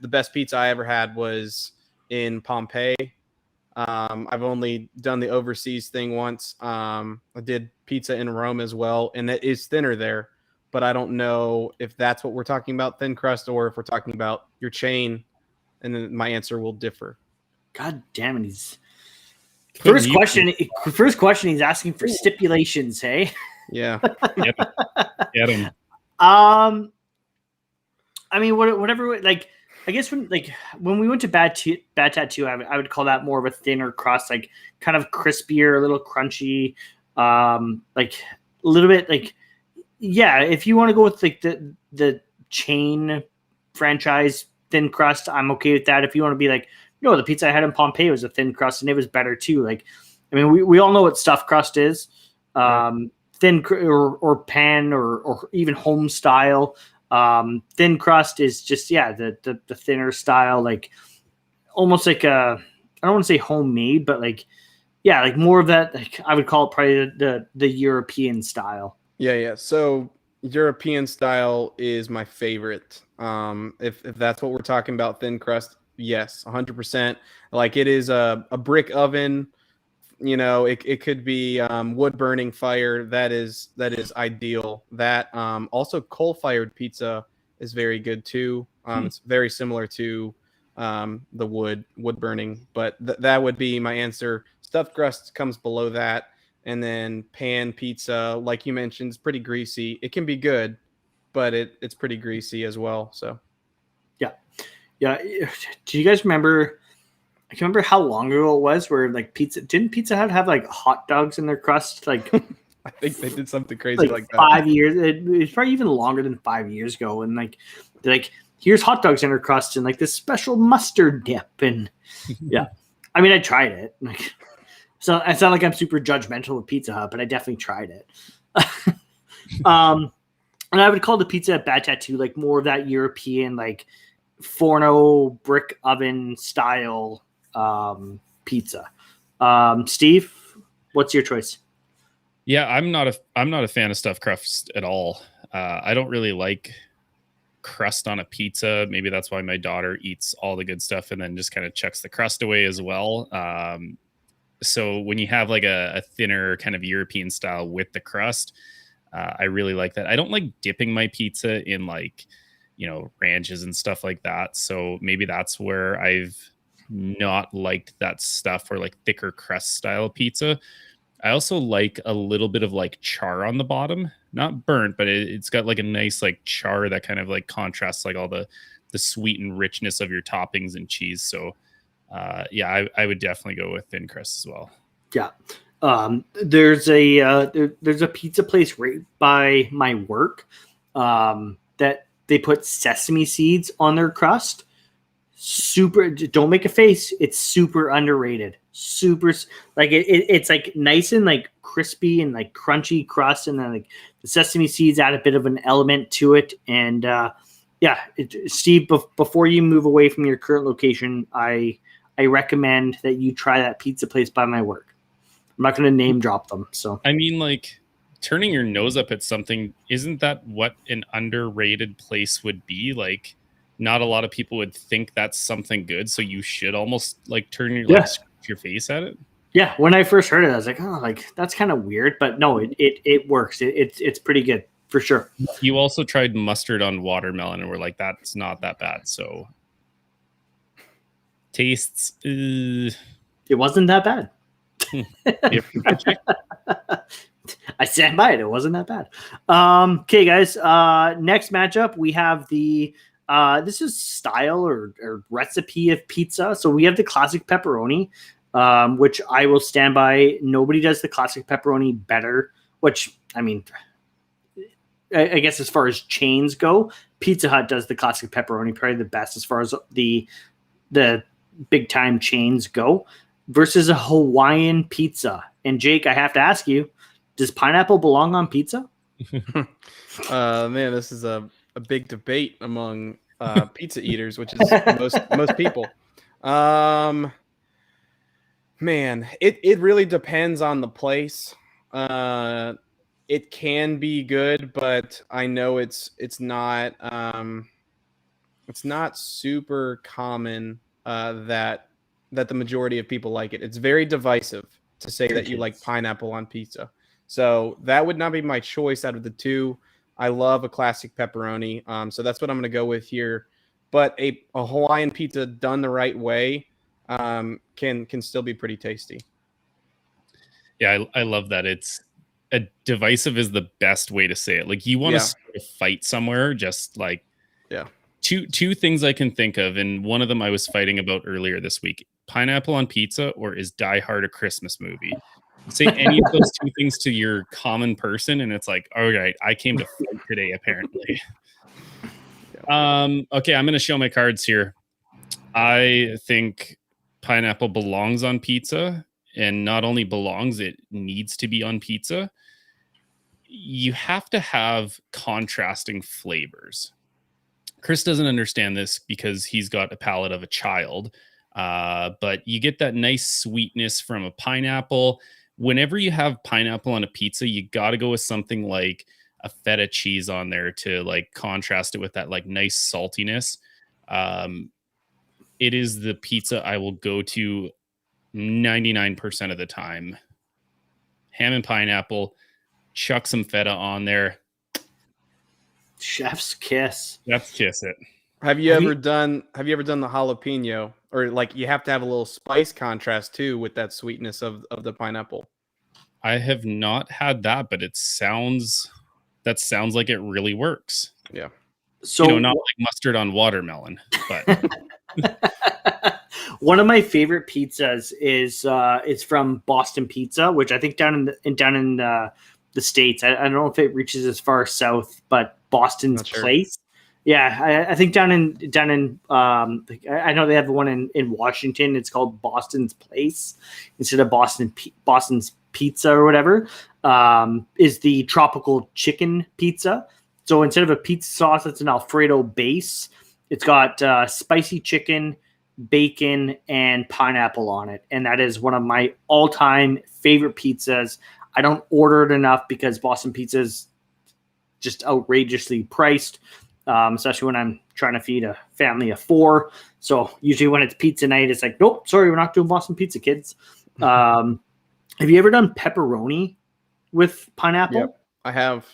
best pizza I ever had was in Pompeii. I've only done the overseas thing once. I did pizza in Rome as well, and it is thinner there, but I don't know if that's what we're talking about, thin crust, or if we're talking about your chain, and then my answer will differ. God damn it. First question, he's asking for stipulations, hey? Yeah. Get him. I mean, whatever, like, I guess when we went to Bad Tattoo, I would call that more of a thinner crust, like kind of crispier, a little crunchy, like a little bit like, yeah, if you want to go with like the chain franchise thin crust, I'm okay with that. If you want to be like, no, the pizza I had in Pompeii was a thin crust and it was better too. Like, I mean, we all know what stuffed crust is, thin or pan or even home style. Thin crust is just, the thinner style, like almost like I don't want to say homemade, but like, yeah, like more of that. Like I would call it probably the European style. Yeah. So European style is my favorite. If that's what we're talking about, thin crust, yes, 100%. Like it is a brick oven. You know, it could be wood burning fire. That is ideal. That also coal fired pizza is very good too. It's very similar to the wood burning, but that would be my answer. Stuffed crust comes below that, and then pan pizza, like you mentioned, is pretty greasy. It can be good, but it's pretty greasy as well. So yeah. Do you guys remember? I can remember how long ago it was where like didn't Pizza Hut have like hot dogs in their crust? Like I think they did something crazy like that. 5 years. It's probably even longer than 5 years ago. And like, here's hot dogs in their crust and like this special mustard dip. And yeah, I mean, I tried it. Like, so it's not like I'm super judgmental of Pizza Hut, but I definitely tried it. And I would call the pizza at Bad Tattoo like more of that European, like Forno brick oven style pizza. Steve, what's your choice? Yeah, I'm not a fan of stuffed crust at all. I don't really like crust on a pizza. Maybe that's why my daughter eats all the good stuff and then just kind of chucks the crust away as well. So when you have like a thinner kind of European style with the crust, I really like that. I don't like dipping my pizza in like, ranches and stuff like that. So maybe that's where I've not liked that stuff or like thicker crust style pizza. I also like a little bit of like char on the bottom, not burnt, but it's got like a nice like char that kind of like contrasts like all the sweet and richness of your toppings and cheese. So yeah, I would definitely go with thin crust as well. Yeah. There's a pizza place right by my work that they put sesame seeds on their crust. Super, don't make a face. It's super underrated. Super, like it's like nice and like crispy and like crunchy crust, and then like the sesame seeds add a bit of an element to it. And Steve, before you move away from your current location, I recommend that you try that pizza place by my work. I'm not going to name drop them. So I mean, like turning your nose up at something, isn't that what an underrated place would be? Like, not a lot of people would think that's something good, so you should almost like turn your like scratch your face at it. Yeah, when I first heard it, I was like, oh, like that's kind of weird, but no, it works. It's pretty good for sure. You also tried mustard on watermelon, and we're like, that's not that bad. So tastes, it wasn't that bad. I stand by it. It wasn't that bad. Okay, guys. Next matchup, we have the this is style or recipe of pizza. So we have the classic pepperoni, which I will stand by. Nobody does the classic pepperoni better. Which I mean, I guess as far as chains go, Pizza Hut does the classic pepperoni probably the best as far as the big time chains go. Versus a Hawaiian pizza. And Jake, I have to ask you, does pineapple belong on pizza? Man, this is a big debate among pizza eaters, which is most people. Man, it really depends on the place. It can be good, but I know it's not super common that the majority of people like it. It's very divisive to say that you like pineapple on pizza. So that would not be my choice out of the two. I love a classic pepperoni. So that's what I'm going to go with here. But a Hawaiian pizza done the right way can still be pretty tasty. Yeah, I love that. It's divisive is the best way to say it. Like you want to start a fight somewhere, just like two things I can think of, and one of them I was fighting about earlier this week: pineapple on pizza or is Die Hard a Christmas movie? Say any of those two things to your common person, and it's like, all right, I came to fight today, apparently. Okay, I'm going to show my cards here. I think pineapple belongs on pizza, and not only belongs, it needs to be on pizza. You have to have contrasting flavors. Chris doesn't understand this because he's got a palate of a child, but you get that nice sweetness from a pineapple. Whenever you have pineapple on a pizza, you got to go with something like a feta cheese on there to like contrast it with that like nice saltiness. It is the pizza I will go to 99% of the time. Ham and pineapple, chuck some feta on there. Chef's kiss. Chef's kiss it. Have you ever done the jalapeno, or like you have to have a little spice contrast too with that sweetness of the pineapple? I have not had that, but it sounds like it really works. Yeah. So not like mustard on watermelon, but one of my favorite pizzas is it's from Boston Pizza, which I think down in the States. I don't know if it reaches as far south, but Boston's Place. Yeah, I think down in I know they have one in Washington. It's called Boston's Place instead of Boston's Pizza or whatever. Is the tropical chicken pizza. So instead of a pizza sauce, it's an Alfredo base. It's got spicy chicken, bacon, and pineapple on it, and that is one of my all-time favorite pizzas. I don't order it enough because Boston Pizza is just outrageously priced, especially when I'm trying to feed a family of 4. So usually when it's pizza night, it's like, nope, sorry, we're not doing Boston Pizza, kids. Have you ever done pepperoni with pineapple? Yep, I have.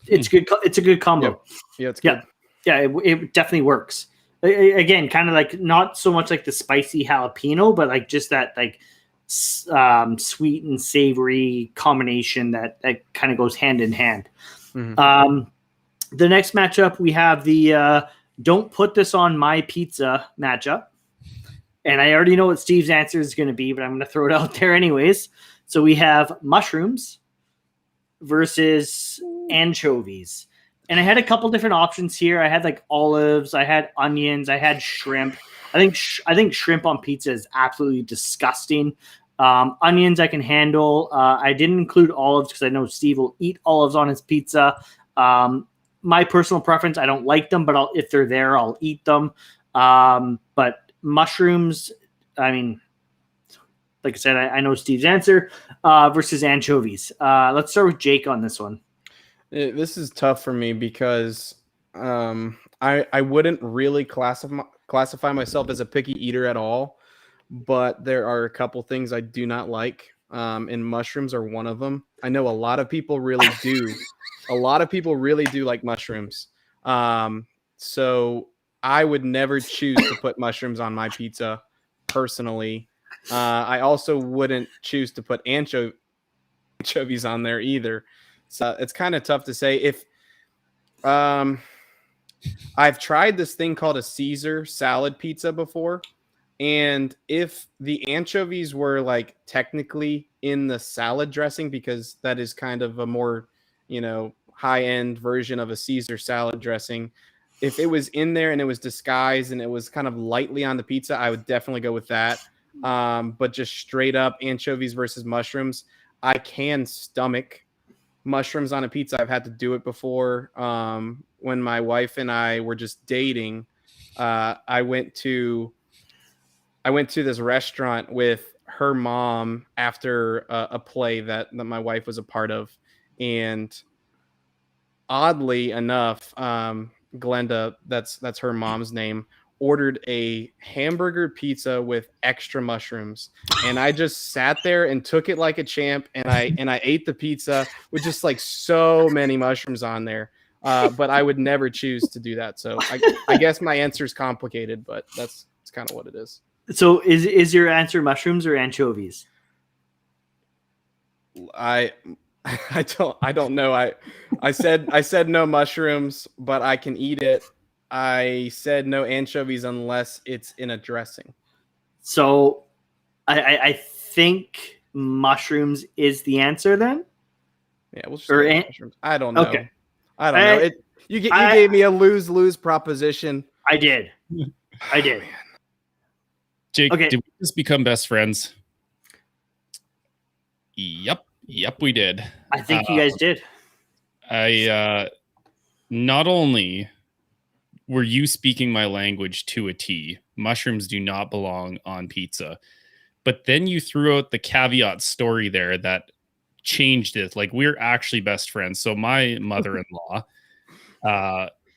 It's good. It's a good combo. Yep. Yeah, it's good. Yeah, it definitely works. Again, kind of like not so much like the spicy jalapeno, but like just that like sweet and savory combination that kind of goes hand in hand. Mhm. The next matchup, we have the don't put this on my pizza matchup. And I already know what Steve's answer is going to be, but I'm going to throw it out there anyways. So we have mushrooms versus anchovies. And I had a couple different options here. I had like olives, I had onions, I had shrimp. I think shrimp on pizza is absolutely disgusting. Onions I can handle. I didn't include olives because I know Steve will eat olives on his pizza. My personal preference, I don't like them, but if they're there, I'll eat them. But mushrooms, I mean, like I said, I know Steve's answer versus anchovies. Let's start with Jake on this one. This is tough for me because I wouldn't really classify myself as a picky eater at all, but there are a couple things I do not like, and mushrooms are one of them. I know a lot of people really do. A lot of people really do like mushrooms. So I would never choose to put mushrooms on my pizza personally. I also wouldn't choose to put anchovies on there either. So it's kind of tough to say. If I've tried this thing called a Caesar salad pizza before, and if the anchovies were like technically in the salad dressing, because that is kind of a more, high-end version of a Caesar salad dressing, if it was in there and it was disguised and it was kind of lightly on the pizza, I would definitely go with that. But just straight up anchovies versus mushrooms, I can stomach mushrooms on a pizza. I've had to do it before. When my wife and I were just dating, I went to this restaurant with her mom after a play that my wife was a part of, and oddly enough, Glenda, that's her mom's name, ordered a hamburger pizza with extra mushrooms, and I just sat there and took it like a champ, and I ate the pizza with just like so many mushrooms on there. But I would never choose to do that. So I guess my answer is complicated, but that's kind of what it is. So is your answer mushrooms or anchovies? I don't know. I said no mushrooms, but I can eat it. I said no anchovies unless it's in a dressing. So I think mushrooms is the answer then. Yeah, we'll just go with mushrooms. I don't know. Okay. I don't know. You gave me a lose proposition. I did. Jake, Okay. did we just become best friends? Yep, we did. I think you guys did. Not only were you speaking my language to a T, mushrooms do not belong on pizza, but then you threw out the caveat story there that changed it. Like, we're actually best friends. So my mother-in-law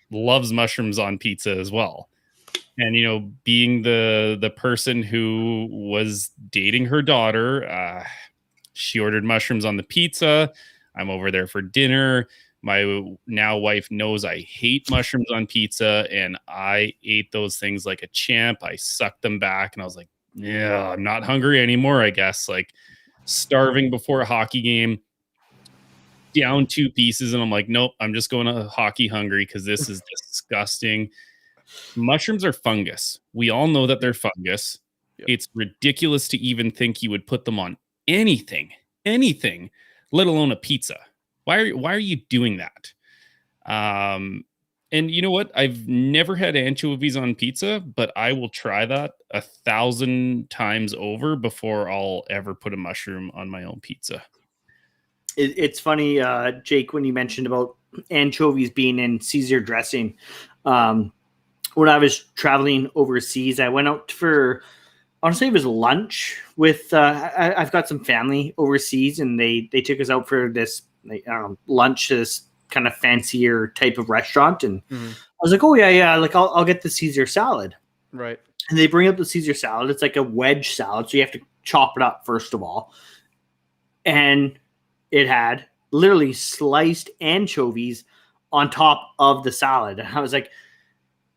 loves mushrooms on pizza as well. And, being the person who was dating her daughter, she ordered mushrooms on the pizza. I'm over there for dinner. My now wife knows I hate mushrooms on pizza, and I ate those things like a champ. I sucked them back, and I was like, yeah, I'm not hungry anymore, I guess. Like, starving before a hockey game, down 2 pieces, and I'm like, nope, I'm just going to hockey hungry because this is disgusting. Mushrooms are fungus. We all know that they're fungus. Yep. It's ridiculous to even think you would put them on anything, let alone a pizza. Why are you doing that? And you know what? I've never had anchovies on pizza, but I will try that 1,000 times over before I'll ever put a mushroom on my own pizza. It's funny, Jake, when you mentioned about anchovies being in Caesar dressing. When I was traveling overseas, I went out for, honestly, it was lunch with, I've got some family overseas, and they took us out for this lunch to this kind of fancier type of restaurant. And I was like, oh yeah. Like I'll get the Caesar salad. Right. And they bring up the Caesar salad. It's like a wedge salad. So you have to chop it up first of all. And it had literally sliced anchovies on top of the salad. And I was like,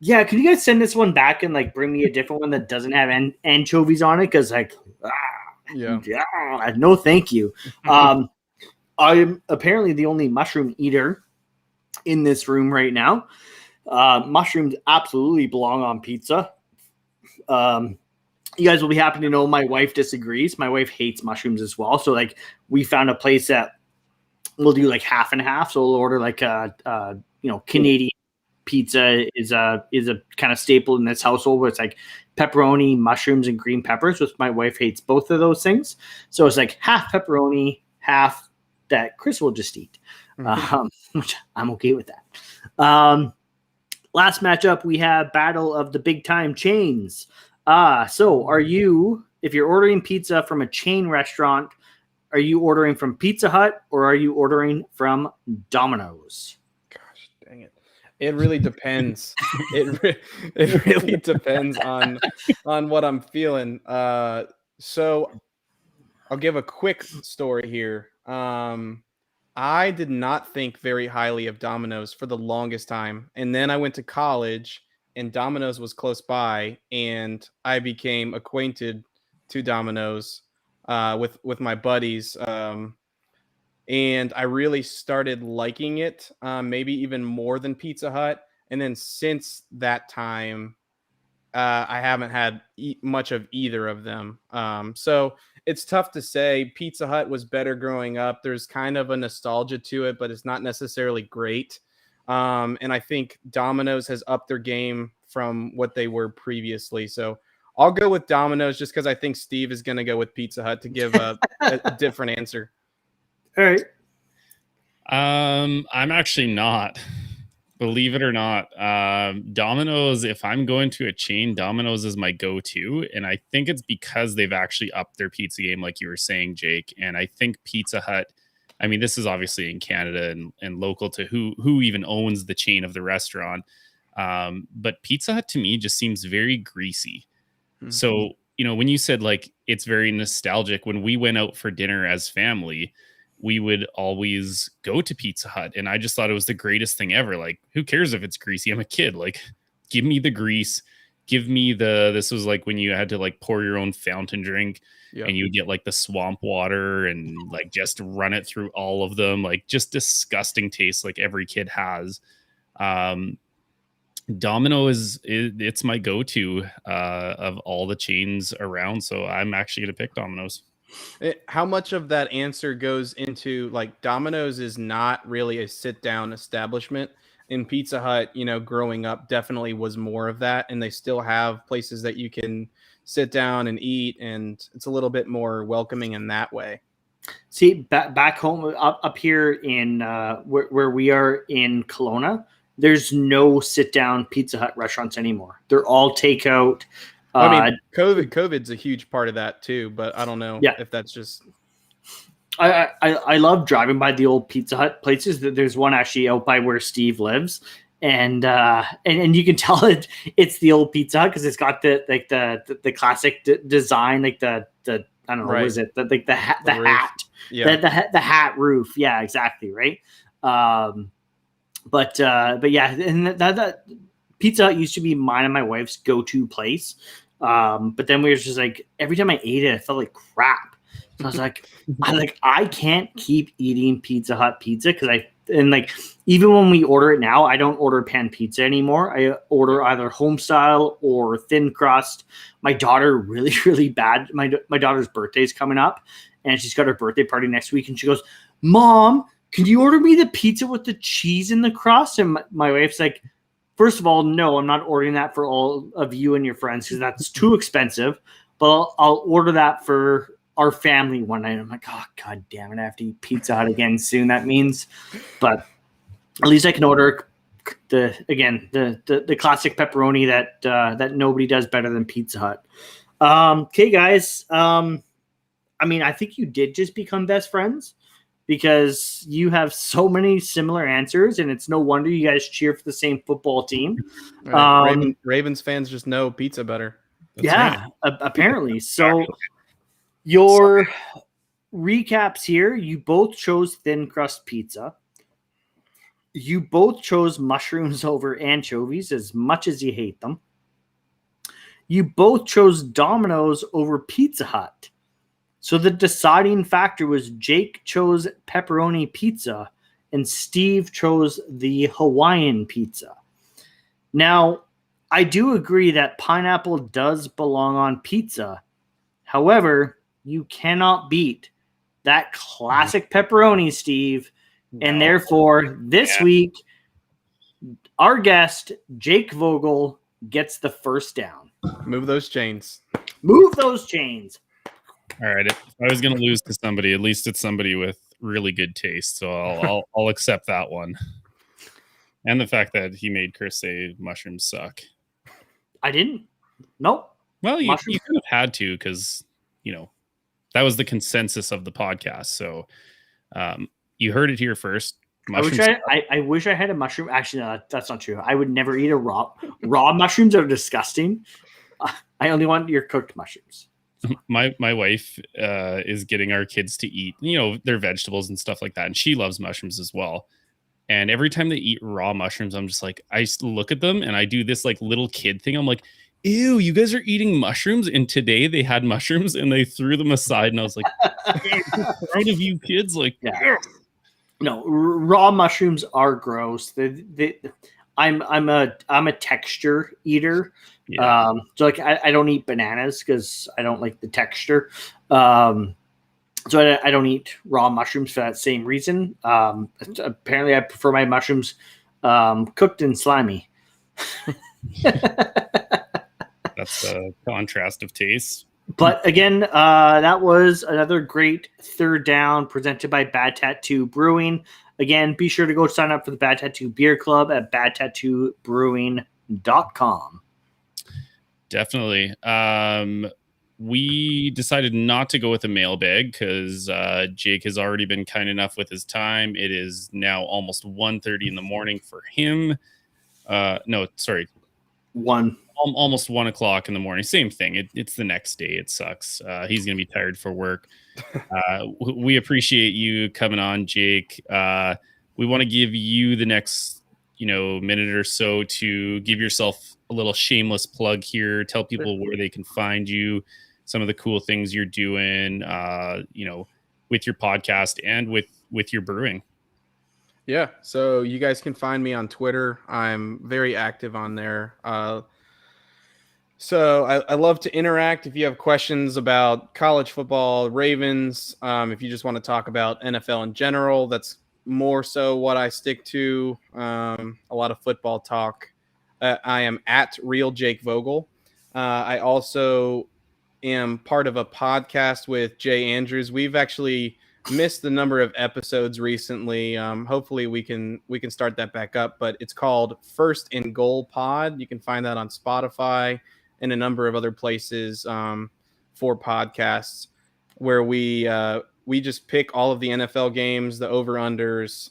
yeah, can you guys send this one back and like bring me a different one that doesn't have anchovies on it? Because like, Yeah. Yeah, no, thank you. I'm apparently the only mushroom eater in this room right now. Mushrooms absolutely belong on pizza. You guys will be happy to know my wife disagrees. My wife hates mushrooms as well. So like we found a place that we'll do like half and half. So we'll order like Canadian pizza is a kind of staple in this household where it's like pepperoni, mushrooms, and green peppers, which my wife hates both of those things. So it's like half pepperoni, half that Chris will just eat, which I'm okay with that. Last matchup, we have Battle of the Big Time Chains. So are you, if you're ordering pizza from a chain restaurant, are you ordering from Pizza Hut or are you ordering from Domino's? Gosh, dang it. It really depends. It really depends on what I'm feeling. So I'll give a quick story here. I did not think very highly of Domino's for the longest time. And then I went to college and Domino's was close by and I became acquainted to Domino's with my buddies. And I really started liking it, maybe even more than Pizza Hut. And then since that time, I haven't had much of either of them. So it's tough to say. Pizza Hut was better growing up. There's kind of a nostalgia to it, but it's not necessarily great. And I think Domino's has upped their game from what they were previously. So I'll go with Domino's just because I think Steve is going to go with Pizza Hut to give a different answer. All right. I'm actually not. Believe it or not, Domino's, if I'm going to a chain, Domino's is my go-to. And I think it's because they've actually upped their pizza game, like you were saying, Jake. And I think Pizza Hut, I mean, this is obviously in Canada and local to who even owns the chain of the restaurant. But Pizza Hut to me just seems very greasy. Mm-hmm. So, when you said like it's very nostalgic, when we went out for dinner as family, we would always go to Pizza Hut. And I just thought it was the greatest thing ever. Like, who cares if it's greasy? I'm a kid. Like, give me the grease. Give me this was like when you had to like pour your own fountain drink and you would get like the swamp water and like just run it through all of them. Like just disgusting taste like every kid has. Domino it's my go-to of all the chains around. So I'm actually going to pick Domino's. How much of that answer goes into like Domino's is not really a sit down establishment, and Pizza Hut, growing up definitely was more of that. And they still have places that you can sit down and eat. And it's a little bit more welcoming in that way. See, back home up here in where we are in Kelowna, there's no sit down Pizza Hut restaurants anymore. They're all takeout. I mean, COVID's a huge part of that too, but I don't know if that's just. I love driving by the old Pizza Hut places. There's one actually out by where Steve lives, and you can tell it's the old Pizza Hut because it's got the classic design, like the I don't know, what is it, the hat, the hat roof, yeah, exactly, right. But yeah, and that Pizza Hut used to be mine and my wife's go-to place. But then we were just like, every time I ate it, I felt like crap. So I was like, I can't keep eating Pizza Hut pizza even when we order it now, I don't order pan pizza anymore. I order either home style or thin crust. My daughter really, really bad. My daughter's birthday is coming up and she's got her birthday party next week. And she goes, Mom, can you order me the pizza with the cheese in the crust? And my wife's like, first of all, no, I'm not ordering that for all of you and your friends because that's too expensive. But I'll order that for our family one night. I'm like, oh, God damn it. I have to eat Pizza Hut again soon. That means, but at least I can order the classic pepperoni that nobody does better than Pizza Hut. Okay, guys. I mean, I think you did just become best friends, because you have so many similar answers, and it's no wonder you guys cheer for the same football team. Right. Ravens fans just know pizza better. That's apparently. So your recaps here, you both chose thin crust pizza. You both chose mushrooms over anchovies as much as you hate them. You both chose Domino's over Pizza Hut. So the deciding factor was Jake chose pepperoni pizza and Steve chose the Hawaiian pizza. Now, I do agree that pineapple does belong on pizza. However, you cannot beat that classic pepperoni, Steve. And therefore, this week, our guest, Jake Vogel, gets the first down. Move those chains. Move those chains. All right. If I was going to lose to somebody, at least it's somebody with really good taste. So I'll accept that one. And the fact that he made Chris say mushrooms suck. I didn't. Nope. Well, you could have had to because, that was the consensus of the podcast. So you heard it here first. I wish I had a mushroom. Actually, no, that's not true. I would never eat a raw mushrooms are disgusting. I only want your cooked mushrooms. My wife is getting our kids to eat, their vegetables and stuff like that. And she loves mushrooms as well. And every time they eat raw mushrooms, I'm just like, I look at them and I do this like little kid thing. I'm like, ew, you guys are eating mushrooms. And today they had mushrooms and they threw them aside. And I was like, proud of you kids. Like, yeah. No, raw mushrooms are gross. I'm a texture eater. Yeah. So like I don't eat bananas because I don't like the texture. So I don't eat raw mushrooms for that same reason. Apparently, I prefer my mushrooms cooked and slimy. That's a contrast of taste. But again, that was another great third down presented by Bad Tattoo Brewing. Again, be sure to go sign up for the Bad Tattoo Beer Club at badtattoobrewing.com. Definitely. We decided not to go with a mailbag because Jake has already been kind enough with his time. It is now almost 1:30 in the morning for him. Almost 1 o'clock in the morning. Same thing. It's the next day. It sucks. He's going to be tired for work. We appreciate you coming on, Jake. We want to give you the next, minute or so to give yourself a little shameless plug here. Tell people where they can find you, some of the cool things you're doing, with your podcast and with your brewing. Yeah. So you guys can find me on Twitter. I'm very active on there. So I love to interact. If you have questions about college football, Ravens, if you just want to talk about NFL in general, that's more so what I stick to. A lot of football talk. I am at Real Jake Vogel. I also am part of a podcast with Jay Andrews. We've actually missed the number of episodes recently. Hopefully we can start that back up, but it's called First and Goal Pod. You can find that on Spotify and a number of other places for podcasts where we just pick all of the NFL games, the over-unders,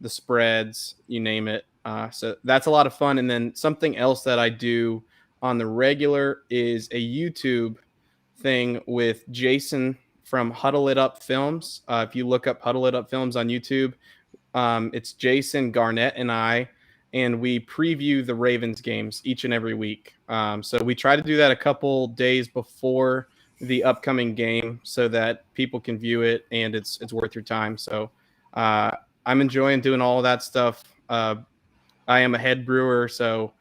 the spreads, you name it. So that's a lot of fun. And then something else that I do on the regular is a YouTube thing with Jason from Huddle It Up Films. If you look up Huddle It Up Films on YouTube, it's Jason, Garnett, and I, and we preview the Ravens games each and every week. So we try to do that a couple days before the upcoming game so that people can view it and it's worth your time. So I'm enjoying doing all of that stuff. I am a head brewer, so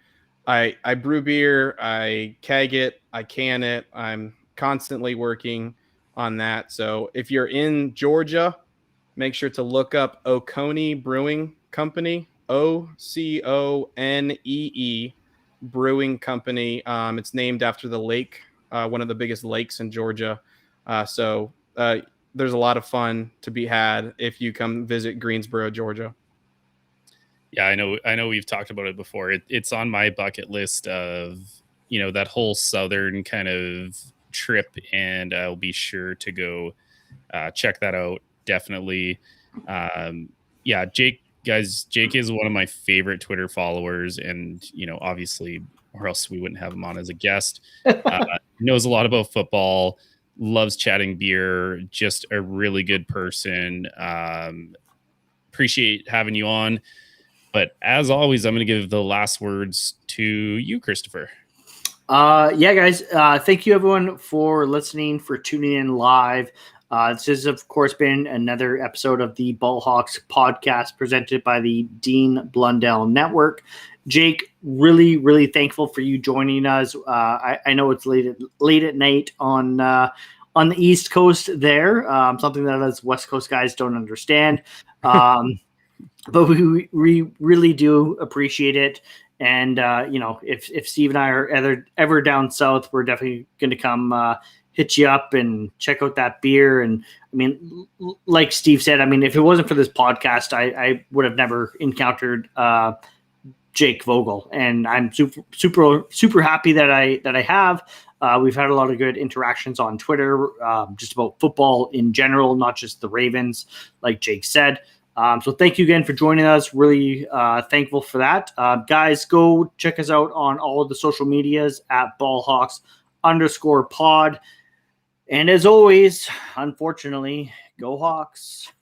I brew beer, I keg it, I can it. I'm constantly working on that. So if you're in Georgia, make sure to look up Oconee Brewing Company, Oconee Brewing Company. It's named after the lake, one of the biggest lakes in Georgia. So there's a lot of fun to be had if you come visit Greensboro, Georgia. Yeah, I know we've talked about it before. It's on my bucket list of, that whole southern kind of trip, and I'll be sure to go check that out. Definitely. Yeah, Jake is one of my favorite Twitter followers, and obviously, or else we wouldn't have him on as a guest. Knows a lot about football, loves chatting beer, just a really good person. Appreciate having you on. But as always, I'm going to give the last words to you, Christopher. Yeah, guys. Thank you, everyone, for listening, for tuning in live. This has, of course, been another episode of the Ball Hawks podcast presented by the Dean Blundell Network. Jake, really, really thankful for you joining us. I know it's late at night on the East Coast there, something that us West Coast guys don't understand. But we really do appreciate it. And, if Steve and I are ever down south, we're definitely going to come hit you up and check out that beer. And I mean, like Steve said, I mean, if it wasn't for this podcast, I would have never encountered Jacob Vogel. And I'm super happy that I have. We've had a lot of good interactions on Twitter, just about football in general, not just the Ravens, like Jake said. So thank you again for joining us. Really thankful for that. Guys, go check us out on all of the social medias at ballhawks_pod. And as always, unfortunately, go Hawks.